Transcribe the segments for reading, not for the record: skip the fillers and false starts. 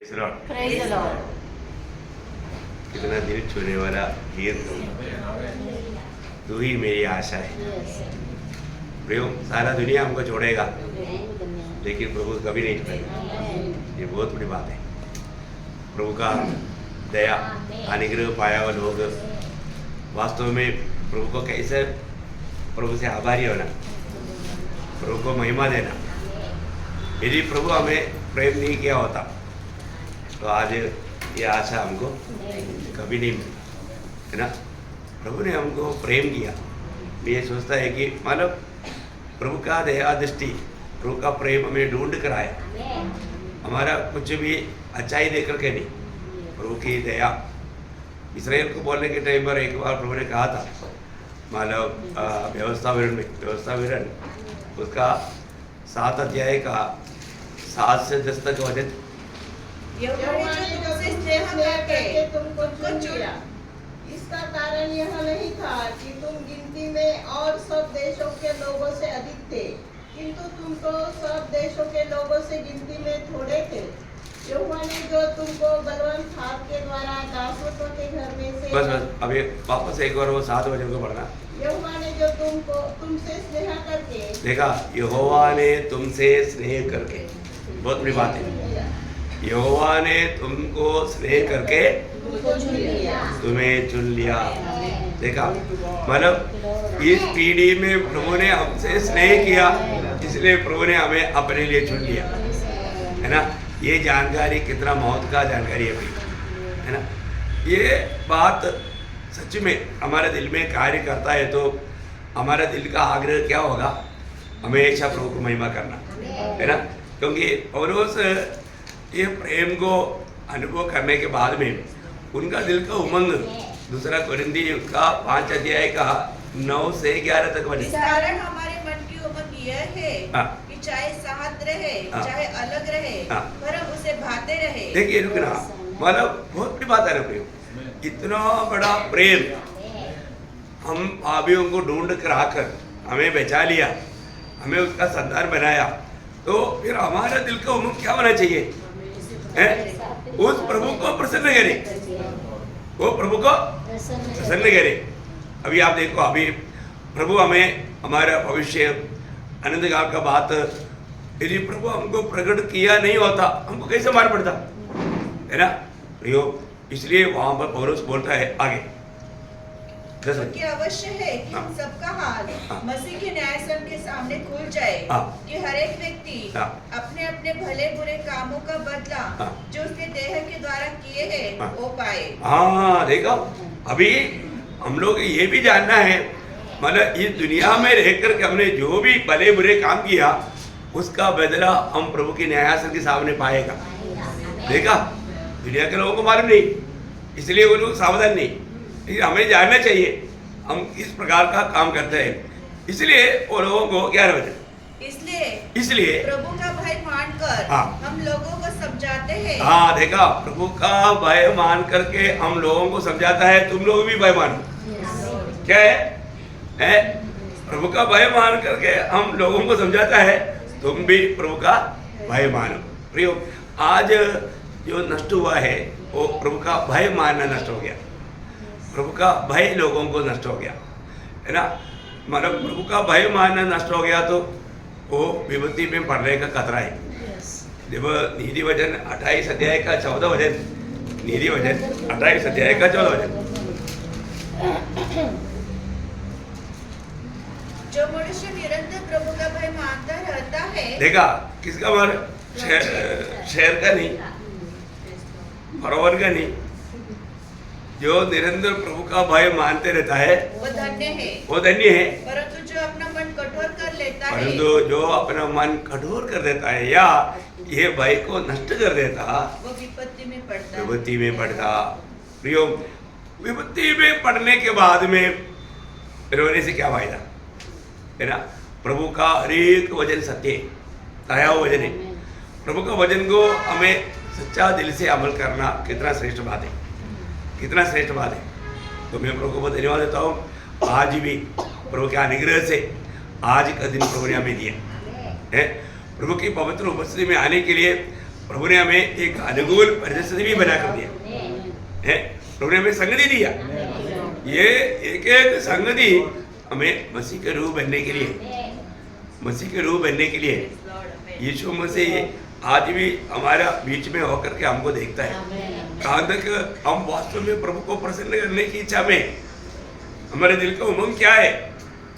Praise the Lord. Praise the Lord. कितना दिल छूने वाला गीत तू ही मेरी आशा है। Yes. प्रियो, सारा दुनिया हमको छोड़ेगा Amen. लेकिन प्रभु कभी नहीं छोड़ेगा। Amen. ये बहुत बड़ी बात है। प्रभु का दया अनुग्रह पाया हुआ लोग वास्तव में प्रभु को कैसे प्रभु से आभारी होना, प्रभु को महिमा देना। यदि प्रभु हमें प्रेम नहीं किया होता तो आज ये आशा हमको कभी नहीं मिली, है ना। प्रभु ने हमको प्रेम किया। मैं ये सोचता है कि मतलब प्रभु का दया दृष्टि, प्रभु का प्रेम हमें ढूंढ कर आया। हमारा कुछ भी अच्छाई देख करके नहीं, प्रभु की दया। इसराइल को बोलने के टाइम पर एक बार प्रभु ने कहा था, मतलब व्यवस्था विवरण उसका 7 अध्याय का 7 से 10 तक वचन। यहोवा ने जो तुमसे स्नेह करके तुमको चुन लिया, इसका कारण यह नहीं था कि तुम गिनती में और सब देशों के लोगों से अधिक थे, किंतु तुम तो सब देशों के लोगों से गिनती में थोड़े थे। यहोवा ने जो तुमको बलवंत हाथ के द्वारा दासत्व के घर में से बस अभी वापस एक बार वो 7 वचन को पढ़ना। यहोवा ने जो तुमसे स्नेह करके देखा, यहोवा ने तुमसे स्नेह करके, बहुत बड़ी बात है। यहोवा ने तुमको स्नेह करके तुमको चुन लिया। तुम्हें चुन लिया। देखा, मतलब इस पीढ़ी में प्रभु ने हमसे स्नेह किया, इसलिए प्रभु ने हमें अपने लिए चुन लिया, है ना। ये जानकारी कितना महत्व का जानकारी है भाई, है ना। ये बात सच में हमारे दिल में कार्य करता है तो हमारा दिल का आग्रह क्या होगा, हमेशा प्रभु को महिमा करना, है ना। क्योंकि पौलुस ये प्रेम को अनुभव करने के बाद में उनका दिल का उमंग, दूसरा कोरिन्थी का 5 अध्याय का 9 से 11 तक इस कारण हमारे मन की उमंग यह है कि चाहे साथ रहे चाहे अलग रहे, पर हम उसे भाते रहे। देखिए रुकना, मतलब बहुत बड़ी बात है ना प्रेम। इतना बड़ा प्रेम हम पापियों को ढूंढ कर आकर हमें बचा लिया, हमें उसका संतान बनाया, तो फिर हमारा दिल का उमंग क्या होना चाहिए है? उस प्रभु को प्रसन्न करे, वो प्रभु को प्रसन्न करे। अभी आप देखो, अभी प्रभु हमें हमारा भविष्य अनंत काल का बात, यदि प्रभु हमको प्रकट किया नहीं होता हमको कैसे मार पड़ता, है ना प्रियो। इसलिए वहां पर पौलुस बोलता है आगे, क्योंकि अवश्य है कि हम सबका हाल मसीह के न्यायसम के सामने खुल जाए, कि हर एक व्यक्ति अपने अपने भले बुरे कामों का बदला जो उसके देह के द्वारा किए हैं वो पाए। हाँ देखो, अभी हम लोग ये भी जानना है, मतलब इस दुनिया में रहकर के हमने जो भी भले बुरे काम किया उसका बदला हम प्रभु के न्यायासन के सामने पाएगा। देखा, दुनिया के लोगों को मालूम नहीं, इसलिए वो लोग सावधान नहीं। लेकिन हमें जानना चाहिए हम किस प्रकार का काम करते हैं, इसलिए वो लोगों को 11 बजे इसलिए प्रभु का भय मानकर हम लोगों को समझाते हैं। हाँ देखा, प्रभु का भय मान करके हम लोगों को समझाता है, तुम लोग भी भय मानो। क्या है? प्रभु का भय मान करके हम लोगों को समझाता है, तुम भी प्रभु का भय मानो। प्रियो, आज जो नष्ट हुआ है वो प्रभु का भय मानना नष्ट हो गया, प्रभु का भय लोगों को नष्ट हो गया, है ना। मतलब प्रभु का भय मानना नष्ट हो गया तो वो विभूति में पड़ने का खतरा है। देखो, नीति वचन 28 अध्याय का 14 वचन, नीति वचन 28 अध्याय का 14 वचन। जो मनुष्य निरंतर प्रभु का भय मानता रहता है, देखा, किसका मार? शहर का नहीं, फरोवर का नहीं, जो निरंतर प्रभु का भय मानते रहता है वो धन्य है। वो धन्य है। परंतु जो अपना मन कठोर कर लेता है, परंतु जो अपना मन कठोर कर देता है या ये भय को नष्ट कर देता, वो विपत्ति में पड़ता है। विपत्ति में पड़ता। प्रियो, विपत्ति में पड़ने के बाद में रोने से क्या फायदा, है ना। प्रभु का हर एक वचन सत्य है, दया वचन है। प्रभु का वचन को हमें सच्चा दिल से अमल करना कितना श्रेष्ठ बात है, कितना श्रेष्ठ बात है। तो मैं प्रभु को धन्यवाद देता हूँ। आज भी प्रभु के अनुग्रह से आज का दिन प्रभु ने हमें दिया है। प्रभु की पवित्र उपस्थिति में आने के लिए प्रभु ने हमें एक अनुकूल परिस्थिति भी बना कर दिया है। प्रभु ने हमें संगति दिया। ये एक एक संगति हमें मसीह के रूप बनने के लिए, मसीह के रूप बनने के लिए यीशु मसीह आज भी हमारा बीच में होकर के हमको देखता है। कहाँ तक हम वास्तव में प्रभु को प्रसन्न करने की इच्छा में, हमारे दिल का उमंग क्या है,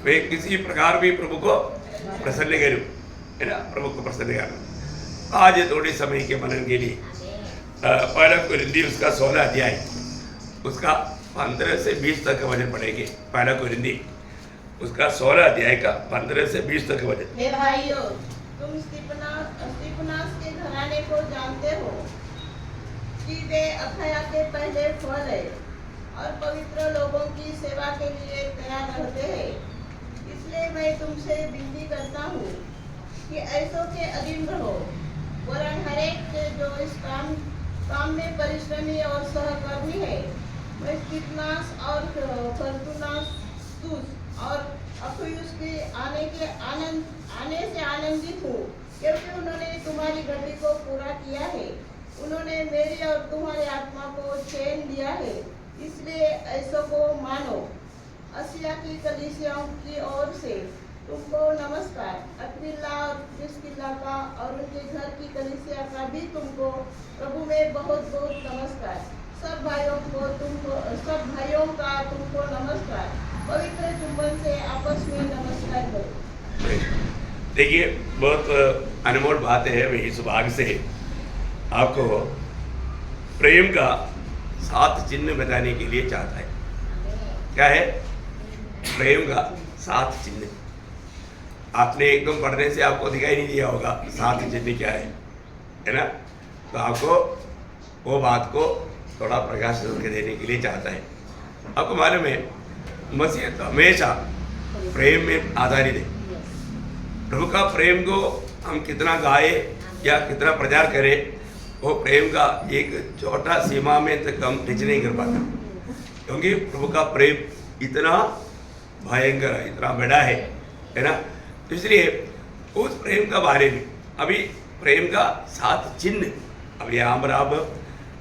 वे किसी प्रकार भी प्रभु को प्रसन्न करूं, है ना, प्रभु को प्रसन्न करना। आज थोड़े समय के मनन के लिए पहला कोरिन्थी उसका 16 अध्याय उसका 15 से 20 तक का वचन पढ़ेंगे। पहला कोरिन्थी उसका 16 अध्याय का 15 से 20 तक का वचन। हे भाइयों, तुम स्तिफनास के घराने को जानते हो कि वे अखाया के पहले फल है और पवित्र लोगों की सेवा के लिए तैयार रहते हैं। इसलिए मैं तुमसे विनती करता हूँ कि ऐसों के अधीन रहो, वरन हरेक के जो इस काम में परिश्रमी और सहकर्मी है। मैं स्तिफनास और फर्तुनातुस और अखुयुस के आने से आनंदित हूँ, क्योंकि उन्होंने तुम्हारी घटी को पूरा किया है। उन्होंने मेरी और तुम्हारी आत्मा को चैन दिया है, इसलिए ऐसों को मानो। आसिया की कलीसियाओं की ओर से तुमको नमस्कार। अक्विला और प्रिस्किला का और उनके घर की कलीसिया का भी तुमको प्रभु में बहुत बहुत नमस्कार। सब भाइयों का तुमको नमस्कार। पवित्र चुंबन से आपस में नमस्कार करो। देखिए, बहुत अनमोल बात है। मैं इस भाग से आपको प्रेम का 7 चिन्ह बताने के लिए चाहता है। क्या है प्रेम का 7 चिन्ह? आपने एकदम पढ़ने से आपको दिखाई नहीं दिया होगा 7 चिन्ह क्या है ना? तो आपको वो बात को थोड़ा प्रकाश करके देने के लिए चाहता है। आपको मालूम है मसीह तो हमेशा प्रेम में आधारित है। प्रभु का प्रेम को हम कितना गाए या कितना प्रचार करें, वो प्रेम का एक छोटा सीमा में तक हम टिच नहीं कर पाता, क्योंकि प्रभु का प्रेम इतना भयंकर है, इतना बड़ा है ना। तो इसलिए उस प्रेम का बारे में अभी प्रेम का 7 चिन्ह, अब यहाँ पर आप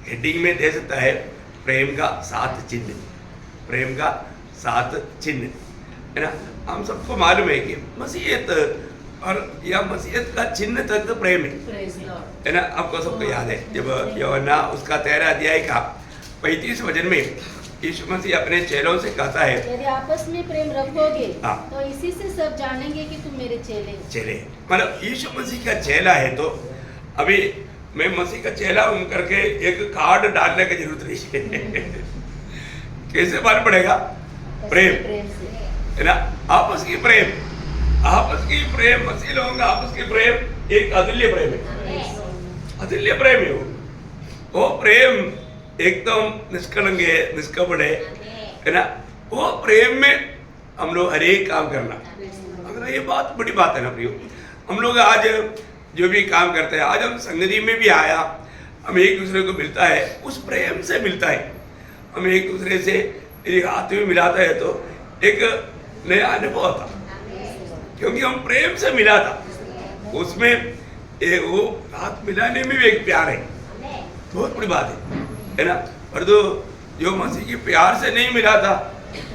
हेडिंग में दे सकता है प्रेम का 7 चिन्ह, प्रेम का 7 चिन्ह, है ना। हम सबको मालूम है कि मसीहत और या मसीहत का चिन्ह तक तो प्रेम है ना। आपको सबको याद है जब यूहन्ना उसका 13 अध्याय का 35 वचन में यीशु मसीह अपने चेलों से कहता है, यदि आपस में प्रेम रखोगे हाँ, तो इसी से सब जानेंगे कि तुम मेरे चेले। मतलब यीशु मसीह का चेला है। तो अभी मैं मसीह का चेला हूं करके एक कार्ड डालने की जरूरत नहीं है। कैसे मालूम पड़ेगा? प्रेम है ना, आपस की प्रेम, आपस की प्रेम, मसीह लोगों का आपस की प्रेम एक अतुल्य प्रेम है, अतुल्य प्रेम है वो प्रेम एकदम निष्कलंक है, निष्कपट है ना। वो प्रेम में हम लोग हर एक काम करना, अगर ये बात बड़ी बात है ना प्रियो। हम लोग आज जो भी काम करते हैं, आज हम संगति में भी आया, हम एक दूसरे को मिलता है, उस प्रेम से मिलता है। हम एक दूसरे से यदि हाथ में मिलाता है तो एक नया अनुभव होता, क्योंकि हम प्रेम से मिला था। उसमें वो हाथ मिलाने में भी एक प्यार है, बहुत बड़ी बात है ना। पर तो जो मसीह के प्यार से नहीं मिला था,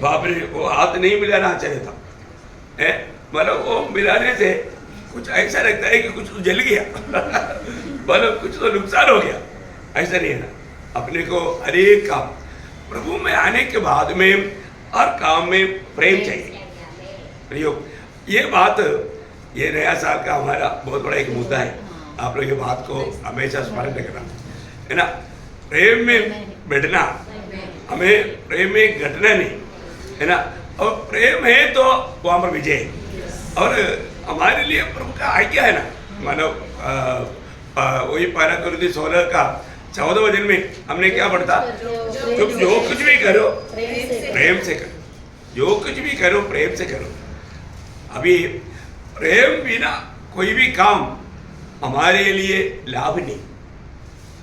बाप रे, वो हाथ नहीं मिलाना चाहिए था, मतलब वो मिलाने से कुछ ऐसा लगता है कि कुछ तो जल गया मतलब कुछ तो नुकसान हो गया। ऐसा नहीं है ना। अपने को हर एक काम प्रभु में आने के बाद में हर काम में प्रेम चाहिए। प्रयोग ये बात, ये नया साल का हमारा बहुत बड़ा एक मुद्दा है। आप लोग ये बात को हमेशा स्मरण रखना, है ना। प्रेम में बैठना, हमें प्रेम में घटना नहीं, है ना। और प्रेम है तो वहाँ पर विजय है। और हमारे लिए प्रभु का आज्ञा है ना, मानो वही पहला कोरिन्थी 16 का 14 वचन में हमने क्या पढ़ता? तुम जो कुछ भी करो प्रेम से करो, जो कुछ भी करो प्रेम से करो। अभी प्रेम बिना कोई भी काम हमारे लिए लाभ नहीं,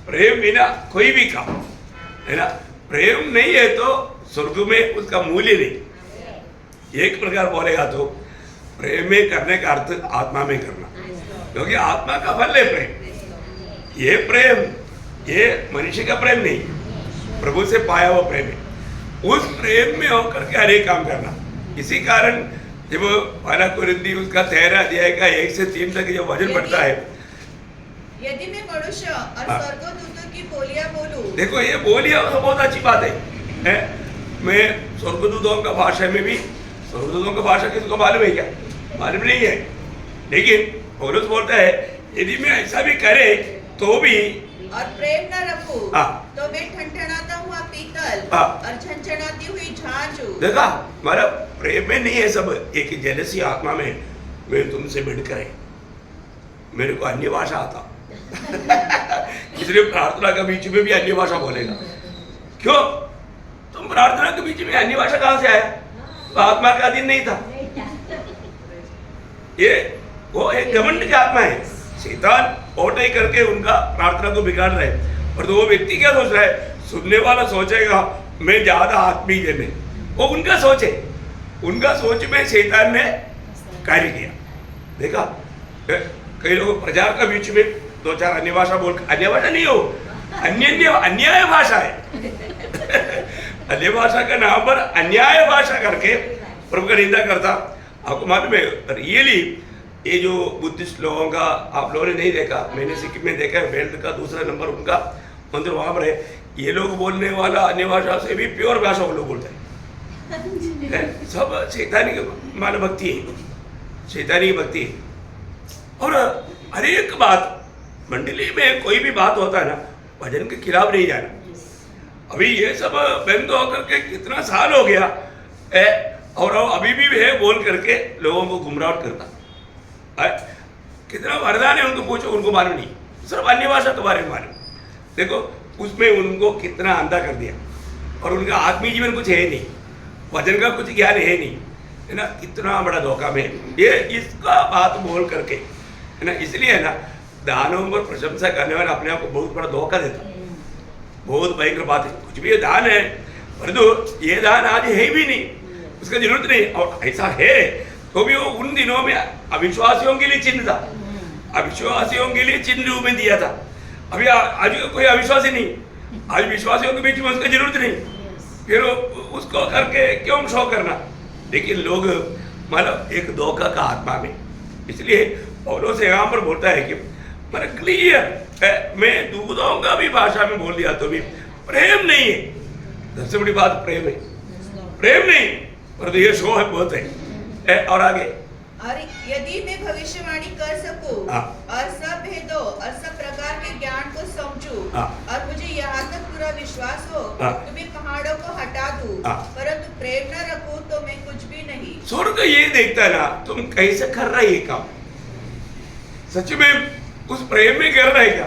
प्रेम बिना कोई भी काम, है ना। प्रेम नहीं है तो स्वर्ग में उसका मूल्य नहीं। एक प्रकार बोलेगा तो प्रेम में करने का अर्थ आत्मा में करना, क्योंकि आत्मा का फल है प्रेम, ये प्रेम, ये मनुष्य का प्रेम नहीं, प्रभु से पाया हुआ प्रेम है। उस प्रेम में होकर के हर एक काम करना। इसी कारण जब पहला कुरिन्थी उसका 13 अध्याय का 1 से 3 तक जो वचन पढ़ता है, यदि मैं मनुष्य और स्वर्गदूतों की बोलियां बोलूं, देखो ये बोलियां तो बहुत अच्छी बात है? मैं स्वर्गदूतों का भाषा में भी, स्वर्गदूतों का भाषा किसको मालूम है क्या? मालूम नहीं है। लेकिन पौलुस बोलता है यदि मैं ऐसा भी करे तो भी और प्रेम न रखूं तो मैं ठनठनाता हुआ पीतल और झनझनाती हुई झांझ हूं। देखा, हमारा प्रेम में नहीं है सब, एक जेलसी आत्मा में मैं तुमसे मिलकर है, मेरे को अन्य भाषा आता इसलिए प्रार्थना के बीच में भी अन्य भाषा बोलेगा। क्यों? तुम प्रार्थना के बीच में अन्य भाषा कहां से आया? तो आत्मा का अधीन नहीं था। ये वो एक घमंड की आत्मा है। शैतान ओटे करके उनका प्रार्थना को बिगाड़ रहे हैं। और तो वो व्यक्ति क्या सोच रहा है? सुनने वाला सोचेगा मैं ज्यादा आत्मीय जन है, वो उनका सोच है। उनका सोच में शैतान ने कार्य किया। देखा, कई लोग प्रचार के बीच में 2-4 अन्य भाषा बोल, अन्य भाषा नहीं हो, अन्याय भाषा है अन्य भाषा के नाम पर अन्याय भाषा करके प्रभु का निंदा करता। आपको मालूम है रियली ये जो बुद्धिस्ट लोगों का आप लोगों ने नहीं देखा, मैंने सिक्किम में देखा है, वेल्थ का दूसरा नंबर उनका मंदिर वहां पर है। ये लोग बोलने वाला अन्य भाषा से भी प्योर भाषा को लोग बोलते हैं। सब शैतानी मानव भक्ति है, शैतानी भक्ति है। और हर एक बात मंडली में कोई भी बात होता है ना, भजन के खिलाफ नहीं जाना। अभी ये सब बंद होकर के कितना साल हो गया है, और अभी भी है बोल करके लोगों को गुमराह करता है। कितना वरदान है उनको पूछो, उनको मालूम नहीं, सिर्फ अन्य भाषा के बारे में मालूम। देखो उसमें उनको कितना अंधा कर दिया, और उनका आत्मीय जीवन कुछ है नहीं, वचन का कुछ ज्ञान है नहीं, है ना। कितना बड़ा धोखा में ये इसका बात बोल करके, है ना। इसलिए है ना, दानों पर प्रशंसा करने वाला अपने आप को बहुत बड़ा धोखा देता, बहुत भयंकर बात है। कुछ भी ये दान है, परंतु ये दान आज है भी नहीं, उसका जरूरत नहीं। और ऐसा है तो भी वो उन दिनों में अविश्वासियों के लिए चिन्ह था, अविश्वासियों के लिए चिन्ह रूप में दिया था। अभी आज कोई अविश्वासी नहीं, आज विश्वासियों के बीच में उसकी जरूरत नहीं, फिर उसको करके क्यों शो करना। लेकिन लोग मतलब एक धोखा का आत्मा में, इसलिए पौलुस से यहाँ पर बोलता है कि मतलब क्लियर, मैं दूतों का भी भाषा में बोल दिया तो भी प्रेम नहीं है। सबसे बड़ी बात प्रेम है, प्रेम नहीं, पर ये शो है बहुत है। और आगे, और यदि मैं भविष्यवाणी कर सकूं और सब भेदों और सब प्रकार के ज्ञान को समझूं और मुझे यहाँ तक पूरा विश्वास हो तो मैं पहाड़ों को हटा दूं, परंतु प्रेम न रखूं तो मैं कुछ भी नहीं। स्वर्ग ये देखता है ना, तुम कैसे कर रहे ये काम, सच में उस प्रेम में कर रहे क्या?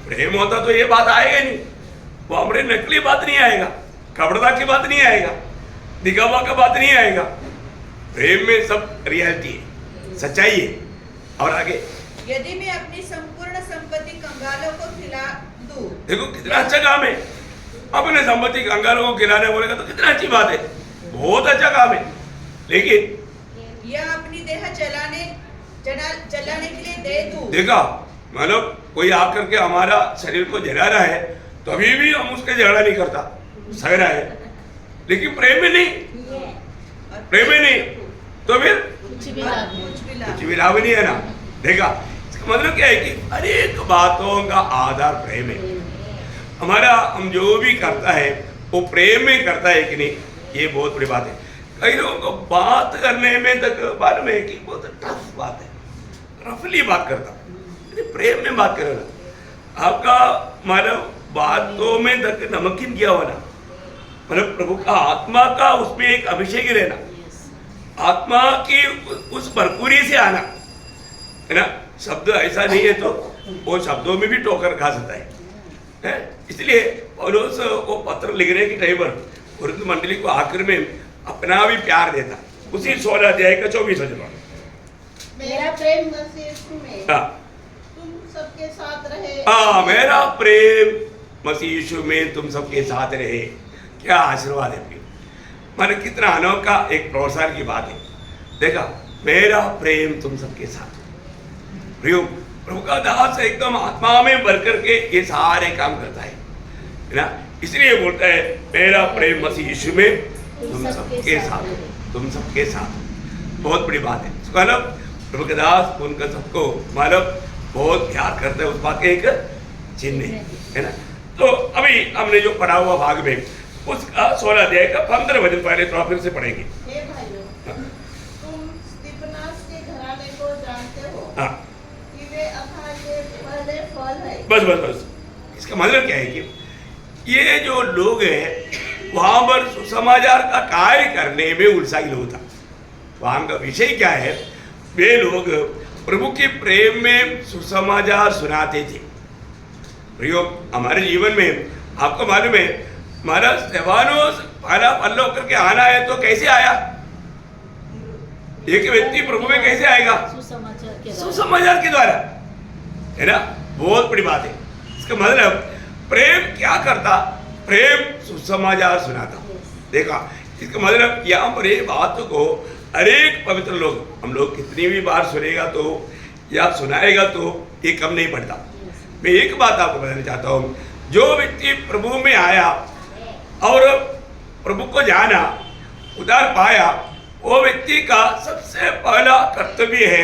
प्रेम होता तो ये बात आएगा नहीं, वो हमारे नकली बात नहीं आएगा, कपड़ता की बात नहीं आएगा, दिखावा का बात नहीं आएगा। प्रेम में सब रियलिटी है, सच्चाई है। और आगे, यदि मैं अपनी संपूर्ण संपत्ति कंगालों को खिला दूं, देखो कितना अच्छा काम है, अपने संपत्ति कंगालों को खिलाने बोलेगा तो कितना अच्छी बात है, बहुत अच्छा काम है। लेकिन यह अपनी देह जलाने के लिए दे दूं। देखा, मतलब कोई आकर के हमारा शरीर को जला रहा है तो अभी भी हम उसके झगड़ा नहीं करता, सह रहा है, लेकिन प्रेम में नहीं, प्रेम में नहीं तो फिर कुछ भी लाभ नहीं है ना। देखा, इसका मतलब क्या है कि हर एक बातों का आधार प्रेम है। हमारा हम जो भी करता है वो प्रेम में करता है कि नहीं, ये बहुत बड़ी बात है। कई लोगों को बात करने में तक मालूम है कि बहुत टफ बात है, रफली बात करता, प्रेम में बात करे ना, आपका मतलब बातों में तक नमकीन किया हुआ ना, मतलब प्रभु का आत्मा का उसमें एक अभिषेक ही रहना, आत्मा की उस भरपूरी से आना, है ना। शब्द ऐसा नहीं है तो वो शब्दों में भी टोकर खा सकता है। इसलिए पौलुस वो पत्र लिखने के टाइम पर कुरिन्थ मंडली को आखिर में अपना भी प्यार देता, उसी 16 अध्याय का 24 वचन, मेरा प्रेम मसीह यीशु में तुम सबके साथ रहे। हाँ, मेरा प्रेम मसीह यीशु में तुम सबके साथ रहे। क्या आशीर्वाद है, माने कितना अनोखा एक प्रोत्साहन की बात है। देखा, मेरा प्रेम तुम सबके साथ। प्रभु का दास एकदम आत्मा में भर करके ये सारे काम करता है ना। इसलिए बोलता है मेरा प्रेम मसीह यीशु में तुम सबके साथ हो, तुम सबके साथ हो। बहुत बड़ी बात है। मतलब प्रभु के दास उनका सबको मतलब बहुत प्यार करता है, उस बात का एक चिन्ह है ना। तो अभी हमने जो पढ़ा हुआ भाग में उसका 16 अध्याय का 15 वचन पहले थोड़ा फिर से पढ़ेंगे। हे भाइयों, तुम स्तिफनास के घराने को जानते हो हाँ कि वे अथाह के पहले फल है। बस इसका मतलब क्या है कि ये जो लोग हैं वहां पर सुसमाचार का कार्य करने में उत्साही लोग था। वहां का विषय क्या है, वे लोग प्रभु के प्रेम में सुसमाचार सुनाते थे। प्रयोग हमारे जीवन में आपको मालूम है, हमारा स्तेफानोस पहला पल्लो करके आना है तो कैसे आया? एक व्यक्ति प्रभु में कैसे आएगा? सुसमाचार के द्वारा, है ना। बहुत बड़ी बात है। इसका मतलब प्रेम क्या करता? प्रेम सुसमाचार सुनाता। देखा, इसका मतलब यहाँ पर ये बात को अनेक पवित्र लोग, हम लोग कितनी भी बार सुनेगा तो या सुनाएगा तो ये कम नहीं पड़ता। मैं एक बात आपको बताना चाहता हूँ, जो व्यक्ति प्रभु में आया और प्रभु को जाना, उद्धार पाया, वो व्यक्ति का सबसे पहला कर्तव्य है,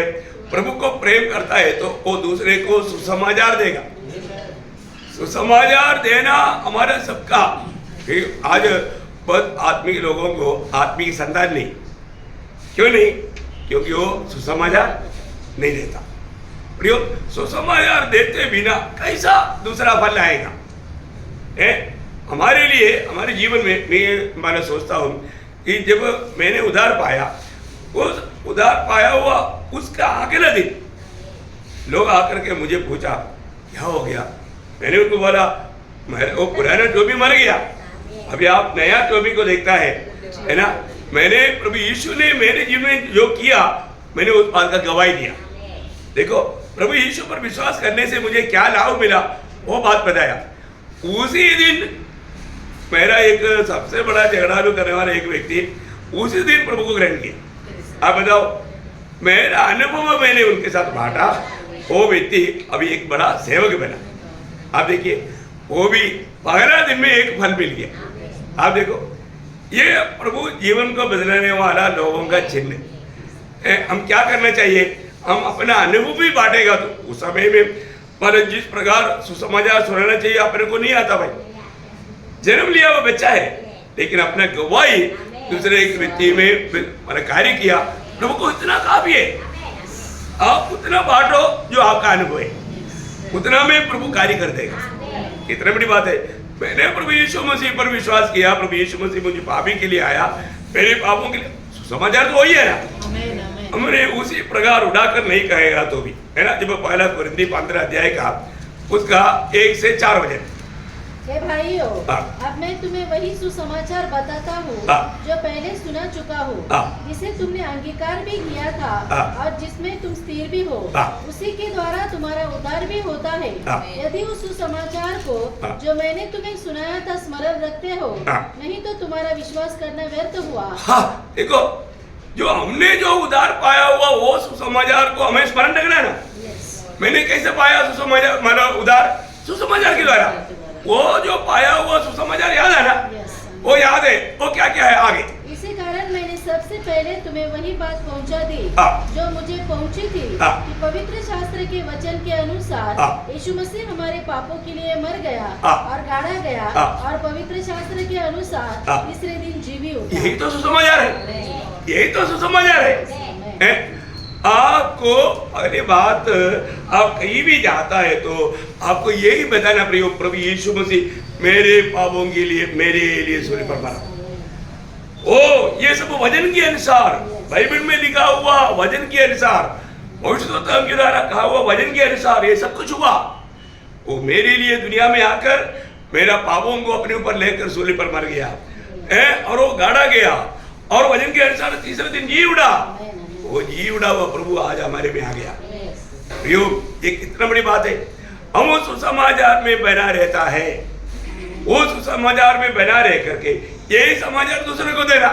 प्रभु को प्रेम करता है तो वो दूसरे को सुसमाचार देगा। सुसमाचार देना हमारा सबका। आज बहुत आत्मिक लोगों को आत्मिक संतान नहीं, क्यों नहीं? क्योंकि वो सुसमाचार नहीं देता। प्रयोग सुसमाचार देते बिना कैसा दूसरा फल आएगा? हमारे लिए हमारे जीवन में मैं सोचता हूँ कि जब मैंने उधार पाया, उस उधार पाया हुआ उसका अगला दिन लोग आकर के मुझे पूछा क्या हो गया। मैंने उनको बोला वो पुराना टोपी मर गया, अभी आप नया टोपी को देखता है ना। मैंने प्रभु यीशु ने मेरे जीवन में जो किया, मैंने उस बात का गवाही दिया। देखो, प्रभु यीशु पर विश्वास करने से मुझे क्या लाभ मिला वो बात बताया। उसी दिन मेरा एक सबसे बड़ा झगड़ालू करने वाला एक व्यक्ति उसी दिन प्रभु को ग्रहण किया। आप बताओ, मेरा अनुभव मैंने उनके साथ बांटा, वो व्यक्ति अभी एक बड़ा सेवक बना। आप देखिए, वो भी पहला दिन में एक फल मिल गया। आप देखो, ये प्रभु जीवन को बदलने वाला लोगों का चिन्ह है। हम क्या करना चाहिए? हम अपना अनुभव भी बांटेगा तो उस समय में पर जिस प्रकार सुसमाचार सुनाना चाहिए अपने को नहीं आता। भाई, जन्म लिया वो बच्चा है, लेकिन अपना गवाही दूसरे एक व्यक्ति में मैंने कार्य किया, प्रभु को इतना काफी है। आप उतना बांटो जो आपका अनुभव है, उतना में प्रभु कार्य कर देगा। कितनी बड़ी बात है। मैंने प्रभु यीशु मसीह पर विश्वास किया, प्रभु यीशु मसीह मुझे पापी के लिए आया, मेरे पापों के लिए। सुसमाचार तो वही है ना। हमने उसी प्रकार उड़ाकर नहीं कहेगा तो भी, है ना। जब पहला कुरिन्थी 15 अध्याय का उसका 1 से 4 वचन। हे भाइयों, अब मैं तुम्हें वही सुसमाचार बताता हूँ जो पहले सुना चुका हूँ, जिसे तुमने अंगीकार भी किया था और जिसमें तुम स्थिर भी हो, उसी के द्वारा तुम्हारा उद्धार भी होता है। यदि उस सुसमाचार को जो मैंने तुम्हें सुनाया था स्मरण रखते हो, नहीं तो तुम्हारा विश्वास करना व्यर्थ हुआ। देखो, जो हमने जो उद्धार पाया हुआ वो सुसमाचार को हमें स्मरण रखना है ना। मैंने कैसे पाया सुसमाचार? माना उद्धार सुसमाचार के द्वारा। वो जो पाया हुआ सुसमाचार याद है ना, वो याद है। वो क्या क्या है आगे? इसी कारण मैंने सबसे पहले तुम्हें वही बात पहुंचा दी जो मुझे पहुंची थी, कि पवित्र शास्त्र के वचन के अनुसार यीशु मसीह हमारे पापों के लिए मर गया और गाड़ा गया, और पवित्र शास्त्र के अनुसार तीसरे दिन जीवी उठा। यही तो सुसमाचार है, यही तो सुसमाचार है। आपको अगली बात, आप कहीं भी जाता है तो आपको यही बताना प्रभु यीशु मसीह मेरे पापों के लिए मेरे लिए सूली पर मरा। ओ ये सब वचन के अनुसार, बाइबल में लिखा हुआ वचन के अनुसार, भविष्यद्वक्ताओं के द्वारा कहा हुआ वचन के अनुसार ये सब कुछ हुआ। वो मेरे लिए दुनिया में आकर मेरा पापों को अपने ऊपर लेकर सूली पर मर गया और वो गाड़ा गया, और वचन के अनुसार तीसरे दिन जी उड़ा। वो जी उड़ा हुआ प्रभु आज हमारे में आ गया। ये कितना बड़ी बात है। हम उस सुसमाचार में बना रहता है, वो सुसमाचार में बना रह करके यही समाचार दूसरे को देना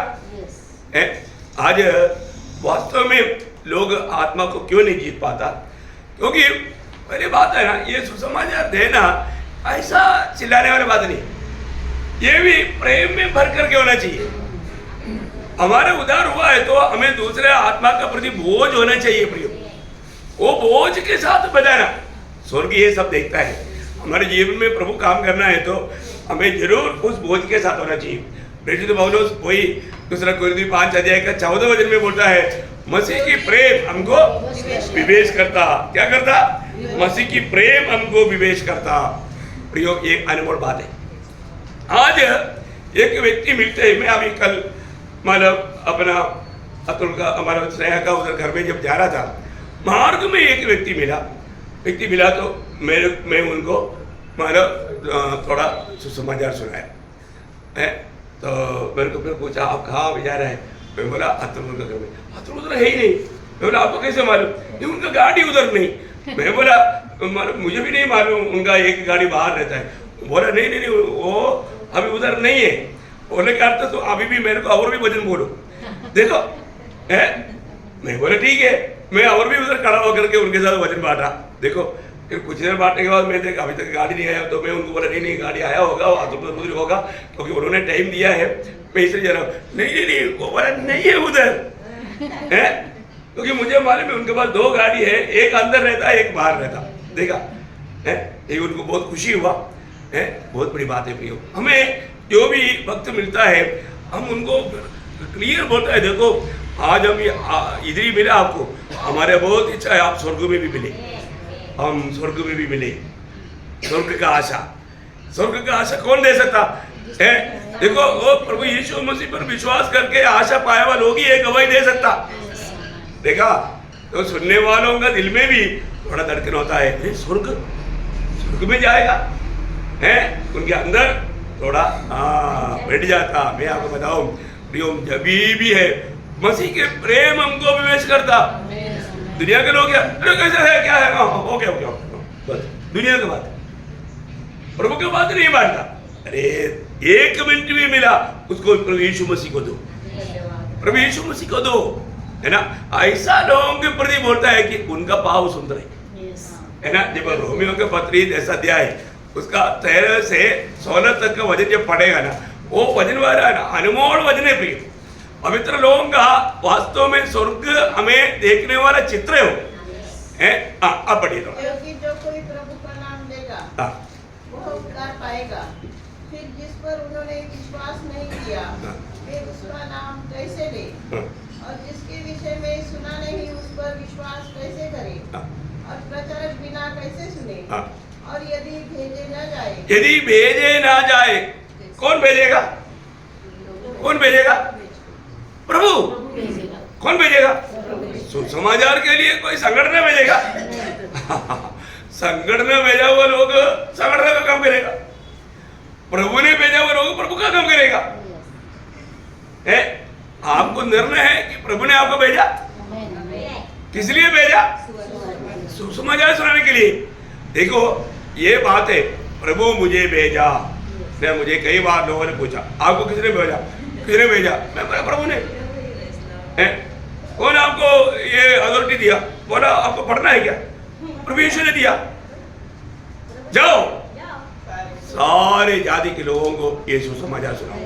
है। आज वास्तव में लोग आत्मा को क्यों नहीं जीत पाता? क्योंकि पहले बात है ना, ये सुसमाचार देना ऐसा चिल्लाने वाली बात नहीं, ये भी प्रेम में भर करके होना चाहिए। हमारे उद्धार हुआ है तो हमें दूसरे आत्मा का प्रति बोझ होना चाहिए प्रियो, वो बोझ के साथ बजाना। स्वर्ग ये सब देखता है, हमारे जीवन में प्रभु काम करना है तो हमें जरूर उस बोझ के साथ होना चाहिए। प्रेरित पौलुस वही दूसरा कोरिन्थियों 5 अध्याय का 14 वचन में बोलता है, मसीह की प्रेम हमको विवेश करता। क्या करता? मसीह की प्रेम हमको विवेश करता। प्रियो, एक अनमोल बात है। आज एक व्यक्ति मिलते हैं, मैं अभी कल मतलब अपना अतुल का हमारा स्नेहा का उधर घर में जब जा रहा था, मार्ग में एक व्यक्ति मिला तो मैं उनको मतलब थोड़ा सुसमाचार सुनाया है। तो मेरे को फिर पूछा, आप कहाँ भी जा रहे हैं? मैं बोला अतुल का घर में। अतुल उधर है ही नहीं। मैं बोला आपको कैसे मालूम? उनका गाड़ी उधर नहीं। मैं बोला मुझे भी नहीं मालूम, उनका एक गाड़ी बाहर रहता है। बोला नहीं वो अभी उधर नहीं है। बोले का अर्थ तो अभी भी मेरे को और भी वचन बोलो, देखो है। मैं बोला ठीक है, मैं और भी उधर खड़ा होकर के उनके साथ वचन बांटा। देखो फिर कुछ देर बांटने के बाद मैं देखा अभी तक गाड़ी नहीं आया, तो मैं उनको बोला नहीं गाड़ी आया होगा, उधर होगा, क्योंकि उन्होंने टाइम दिया है, मैं इसलिए जा रहा हूँ। नहीं वो बोला नहीं है उधर है, क्योंकि मुझे मालूम है उनके पास 2 गाड़ी है, एक अंदर रहता है एक बाहर रहता। देखा है, ये उनको बहुत खुशी हुआ है। बहुत बड़ी बात है प्रियो, हमें जो भी वक्त मिलता है हम उनको क्लियर बोलता है, देखो आज हम इधर ही मिले आपको, हमारे बहुत इच्छा है आप स्वर्ग में भी मिले, हम स्वर्ग में भी मिले। स्वर्ग का आशा कौन दे सकता है? देखो वो प्रभु यीशु मसीह पर विश्वास करके आशा पाया हुआ लोग ही एक गवाही दे सकता। देखा तो सुनने वालों का दिल में भी थोड़ा धड़कन होता है, स्वर्ग में जाएगा है, उनके अंदर थोड़ा बैठ जाता। मैं आपको बताऊं प्रियो, जब भी है मसीह के प्रेम हमको विवेश करता। दुनिया के लोग कैसे है, क्या है, ओके बस दुनिया की बात, प्रभु की बात नहीं मानता। अरे 1 मिनट भी मिला उसको प्रभु यीशु मसीह को दो, प्रभु यीशु मसीह को दो, है ना। ऐसा लोगों के प्रति बोलता है कि उनका पाव सुंदर है ना। जब रोमियो के पत्री 10 अध्याय उसका 13 से 16 तक का वचन जब पढ़ेगा ना, वो वचन वाला अनमोल वचन है प्रिय। पवित्र लोगों का वास्तव में स्वर्ग हमें देखने वाला चित्र है। अब पढ़िए तो, क्योंकि जो कोई प्रभु का नाम लेगा वो उद्धार पाएगा। फिर जिस पर उन्होंने विश्वास नहीं किया वे उसका नाम कैसे ले, और जिसके विषय में सुना नहीं उस पर विश्वास कैसे करे, और प्रचारक बिना कैसे सुने। और यदि भेजे न जाए कौन भेजेगा? प्रभु। कौन भेजेगा? सुसमाचार के लिए कोई संगठन भेजेगा? संगठन भेजा हुआ लोग संगठन का काम करेगा, प्रभु ने भेजा हुआ लोग प्रभु का काम करेगा। है आपको निर्णय है कि प्रभु ने आपको भेजा, किस लिए भेजा? सुसमाचार सुनाने के लिए। देखो ये बात है, प्रभु मुझे भेजा। मुझे कई बार लोगों ने पूछा आपको किसने भेजा? मैं बोला प्रभु ने। कौन आपको ये अथॉरिटी दिया? बोला आपको पढ़ना है क्या? प्रभु यीशु ने दिया, जाओ सारे जाति के लोगों को यीशु समाचार सुनाओ।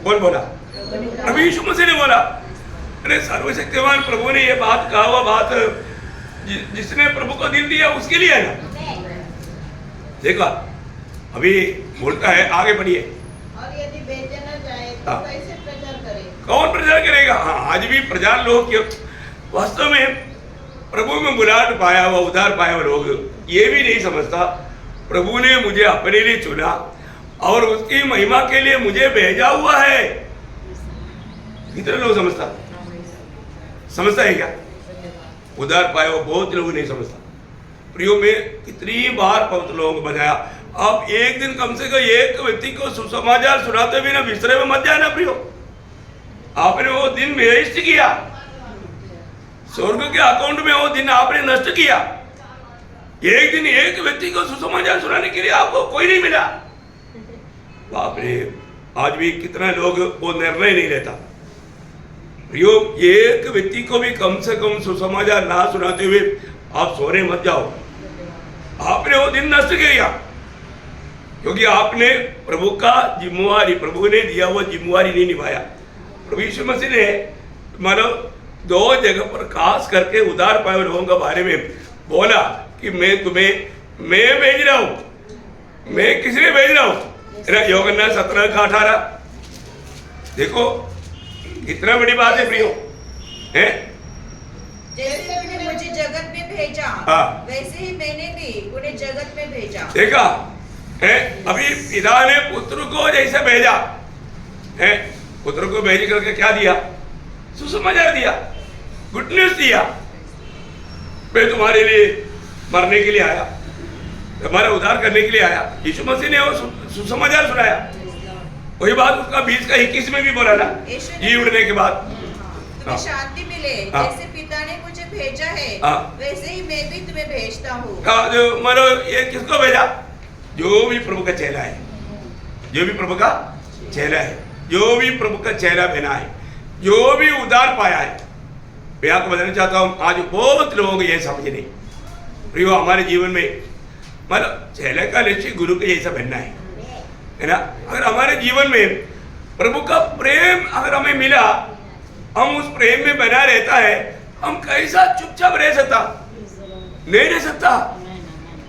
कौन बोला? प्रभु यीशु मसीह ने बोला। अरे सर्वशक्तिमान प्रभु ने ये बात कहा हुआ बात जिसने प्रभु को दिल दिया उसके लिए है ना। देखा अभी बोलता है, आगे बढ़िए। और यदि भेजे न जाए तो कैसे प्रचार करे? कौन प्रचार करेगा? आज भी प्रचार लोग वास्तव में प्रभु में बुलाहट पाया हुआ, उद्धार पाया हुआ लोग ये भी नहीं समझता प्रभु ने मुझे अपने लिए चुना और उसकी महिमा के लिए मुझे भेजा हुआ है। कितने लोग समझता है क्या? उद्धार पाया हुआ बहुत लोग नहीं समझता। प्रियो में कितनी बार पवित्र लोगों को बताया, अब एक दिन कम से कम एक व्यक्ति को सुसमाचार सुनाते भी ना बिस्तरे में मत जाना प्रियो। आपने वो दिन वेस्ट किया, स्वर्ग के अकाउंट में वो दिन आपने नष्ट किया। एक दिन एक व्यक्ति को सुसमाचार सुनाने के लिए आपको कोई नहीं मिला। बाप रे, आज भी कितना लोग वो निर्णय नहीं लेता। प्रियो, एक व्यक्ति को भी कम से कम सुसमाचार ना सुनाते हुए आप सोने मत जाओ। आपने वो दिन नष्ट किया, क्योंकि आपने प्रभु का जिम्मेवारी, प्रभु ने दिया वो जिम्मेवारी नहीं निभाया। प्रभु यीशु मसीह ने मतलब 2 जगह पर खास करके उधार पाए लोगों के बारे में बोला कि मैं भेज रहा हूं। मैं किस लिए भेज रहा हूं? यूहन्ना 17:18। देखो कितना बड़ी बात है प्रियो, हैं? जैसे उन्हें मुझे जगत में भेजा, हाँ। वैसे ही मैंने भी उन्हें जगत में भेजा। देखा है? अभी पिता ने पुत्र को जैसे भेजा है, पुत्र को भेज करके क्या दिया? सुसमाचार दिया, गुड न्यूज दिया। मैं तुम्हारे लिए मरने के लिए आया, तुम्हारा उद्धार करने के लिए आया। यीशु मसीह ने वो सुसमाचार सुनाया। वही बात उसका 20 का 21 में भी बोला ना, जी उड़ने के बाद तुम्हें शांति मिले, हाँ। जैसे पिता ने मुझे भेजा है, हाँ। वैसे ही मैं भी तुम्हें भेजता हूँ। जो मानो ये किसको भेजा? जो भी प्रभु का चेला है, जो भी प्रभु का चेला है, जो भी प्रभु का चेला बना है, जो भी उद्धार पाया है। मैं आपको बताना चाहता हूँ, आज बहुत लोग ये समझ नहीं प्रियो, हमारे जीवन में मतलब चेले का लक्ष्य गुरु के जैसा बनना है ना। अगर हमारे जीवन में प्रभु का प्रेम अगर हमें मिला, हम उस प्रेम में बना रहता है, हम कैसा चुपचाप रह सकता? नहीं रह सकता।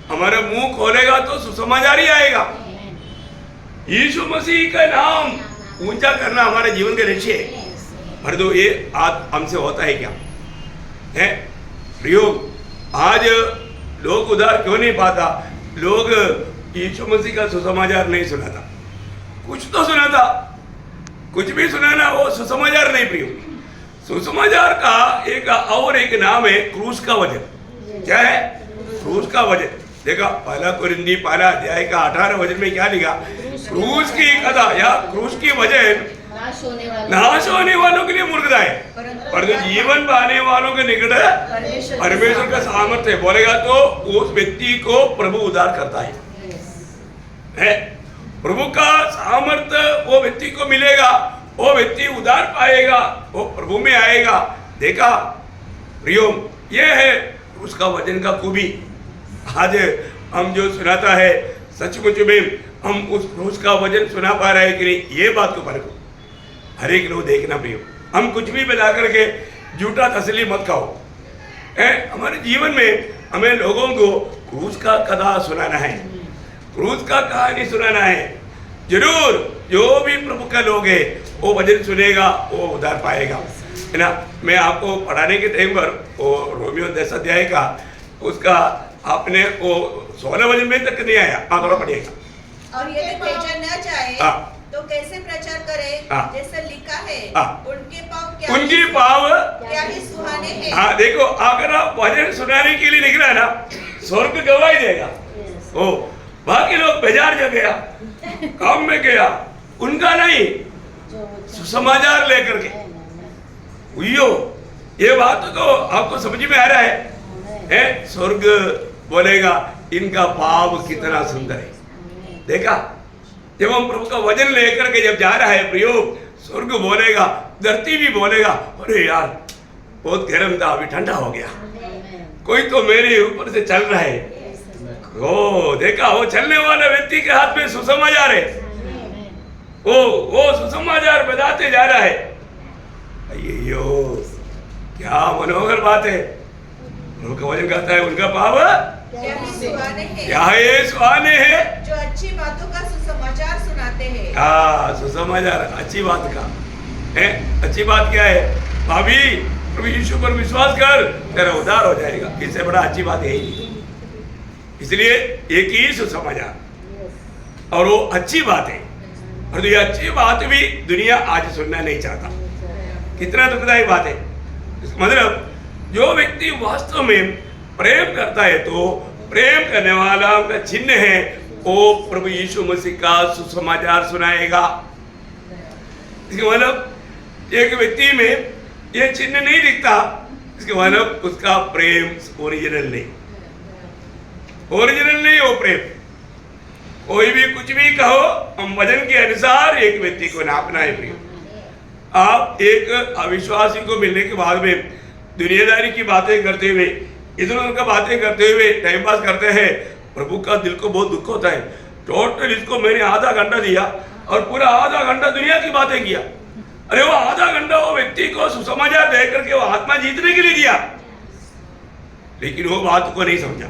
हमारा मुंह खोलेगा तो सुसमाचार ही आएगा। यीशु मसीह का नाम ऊंचा करना हमारे जीवन का लक्ष्य है। पर तो ये आज हमसे होता है क्या है प्रियो? आज लोग उद्धार क्यों नहीं पाता? लोग यीशु मसीह का सुसमाचार नहीं सुनाता। कुछ तो सुनाता, कुछ भी सुनाना, वो सुसमाचार नहीं प्रियो। सुसमाचार का एक नाम है क्रूस का वजन। क्या है? क्रूस का वजन। देखा पहला कोरिन्थी 1 अध्याय का 18 वचन में क्या लिखा? क्रूस की कथा या क्रूस की वजन नाश होने वालों के लिए मूर्खता है, पर जो जीवन पाने वालों के निकट परमेश्वर का सामर्थ्य है। बोलेगा तो उस व्यक्ति को प्रभु उद्धार करता है। प्रभु का सामर्थ्य वो व्यक्ति को मिलेगा, वो व्यक्ति उद्धार पाएगा, वो प्रभु में आएगा। देखा प्रियो, ये है उसका वचन का खूबी। आज हम जो सुनाता है, सचमुच में हम उस क्रूस का वचन सुना पा रहे हैं कि नहीं, ये बात को परखो। हर एक लोग देखना प्रियो, हम कुछ भी बता करके झूठा तसली मत खाओ। हमारे जीवन में हमें लोगों को क्रूस का कथा सुनाना है, क्रूस का कहानी सुनाना है। जरूर जो भी प्रभु का लोग है वो वचन सुनेगा, वो उद्धार पाएगा, है ना। मैं आपको पढ़ाने के टाइम पर वो रोमियो 10 अध्याय का उसका आपने वो 16 वचन में तक नहीं आया, थोड़ा पढ़िएगा। और यदि भेजा न जाए तो कैसे प्रचार करे? जैसा लिखा है, उनके पाँव क्या ही सुहाने हैं। हाँ देखो, अगर आप वचन सुनाने के लिए निकला ना, स्वर्ग गवाही देगा। ओ बाकी लोग बाजार जा गया, काम में गया, उनका नहीं, सुसमाचार लेकर के हुईयो। ये बात तो आपको समझ में आ रहा है? स्वर्ग बोलेगा इनका पाव कितना सुंदर है। देखा, जब हम प्रभु का वचन लेकर के जब जा रहा है प्रियो, स्वर्ग बोलेगा, धरती भी बोलेगा, अरे यार बहुत गर्म था, अभी ठंडा हो गया, कोई तो मेरे ऊपर से चल रहा है। ओ देखा, वो चलने वाला व्यक्ति के हाथ में सुसमाचार है, वो सुसमाचार बताते जा रहा है। अयो क्या मनोहर बात है। प्रभु का वचन कहता है उनका पाव क्या ये सुहाने हैं जो अच्छी बातों का सुसमाचार सुनाते हैं। हाँ, सुसमाचार अच्छी बात का है। अच्छी बात क्या है? भाभी प्रभु यीशु पर विश्वास कर, तेरा उद्धार हो जाएगा। इससे बड़ा अच्छी बात है ही। इसलिए एक ही सुसमाचार, और वो अच्छी बात है। और ये अच्छी बात भी दुनिया आज सुनना नहीं चाहता। कितना दुखदायी बात है। मतलब जो व्यक्ति वास्तव में प्रेम करता है, तो प्रेम करने वाला का चिन्ह है, वो प्रभु यीशु मसीह का सुसमाचार सुनाएगा। इसके मतलब एक व्यक्ति में ये चिन्ह नहीं दिखता, इसके मतलब उसका प्रेम ओरिजिनल नहीं, ओरिजिनल नहीं वो प्रेम। कोई भी कुछ भी कहो, हम वजन के अनुसार एक व्यक्ति को नापना है प्रिय। आप एक अविश्वासी को मिलने के बाद में दुनियादारी की बातें करते हुए, इधर उधर का बातें करते हुए टाइम पास करते हैं, प्रभु का दिल को बहुत दुख होता है। टोटल इसको मैंने आधा घंटा दिया और पूरा आधा घंटा दुनिया की बातें किया। अरे वो आधा घंटा वो व्यक्ति को सुसमाचार दे करके वो आत्मा जीतने के लिए दिया, लेकिन वो बात को नहीं समझा।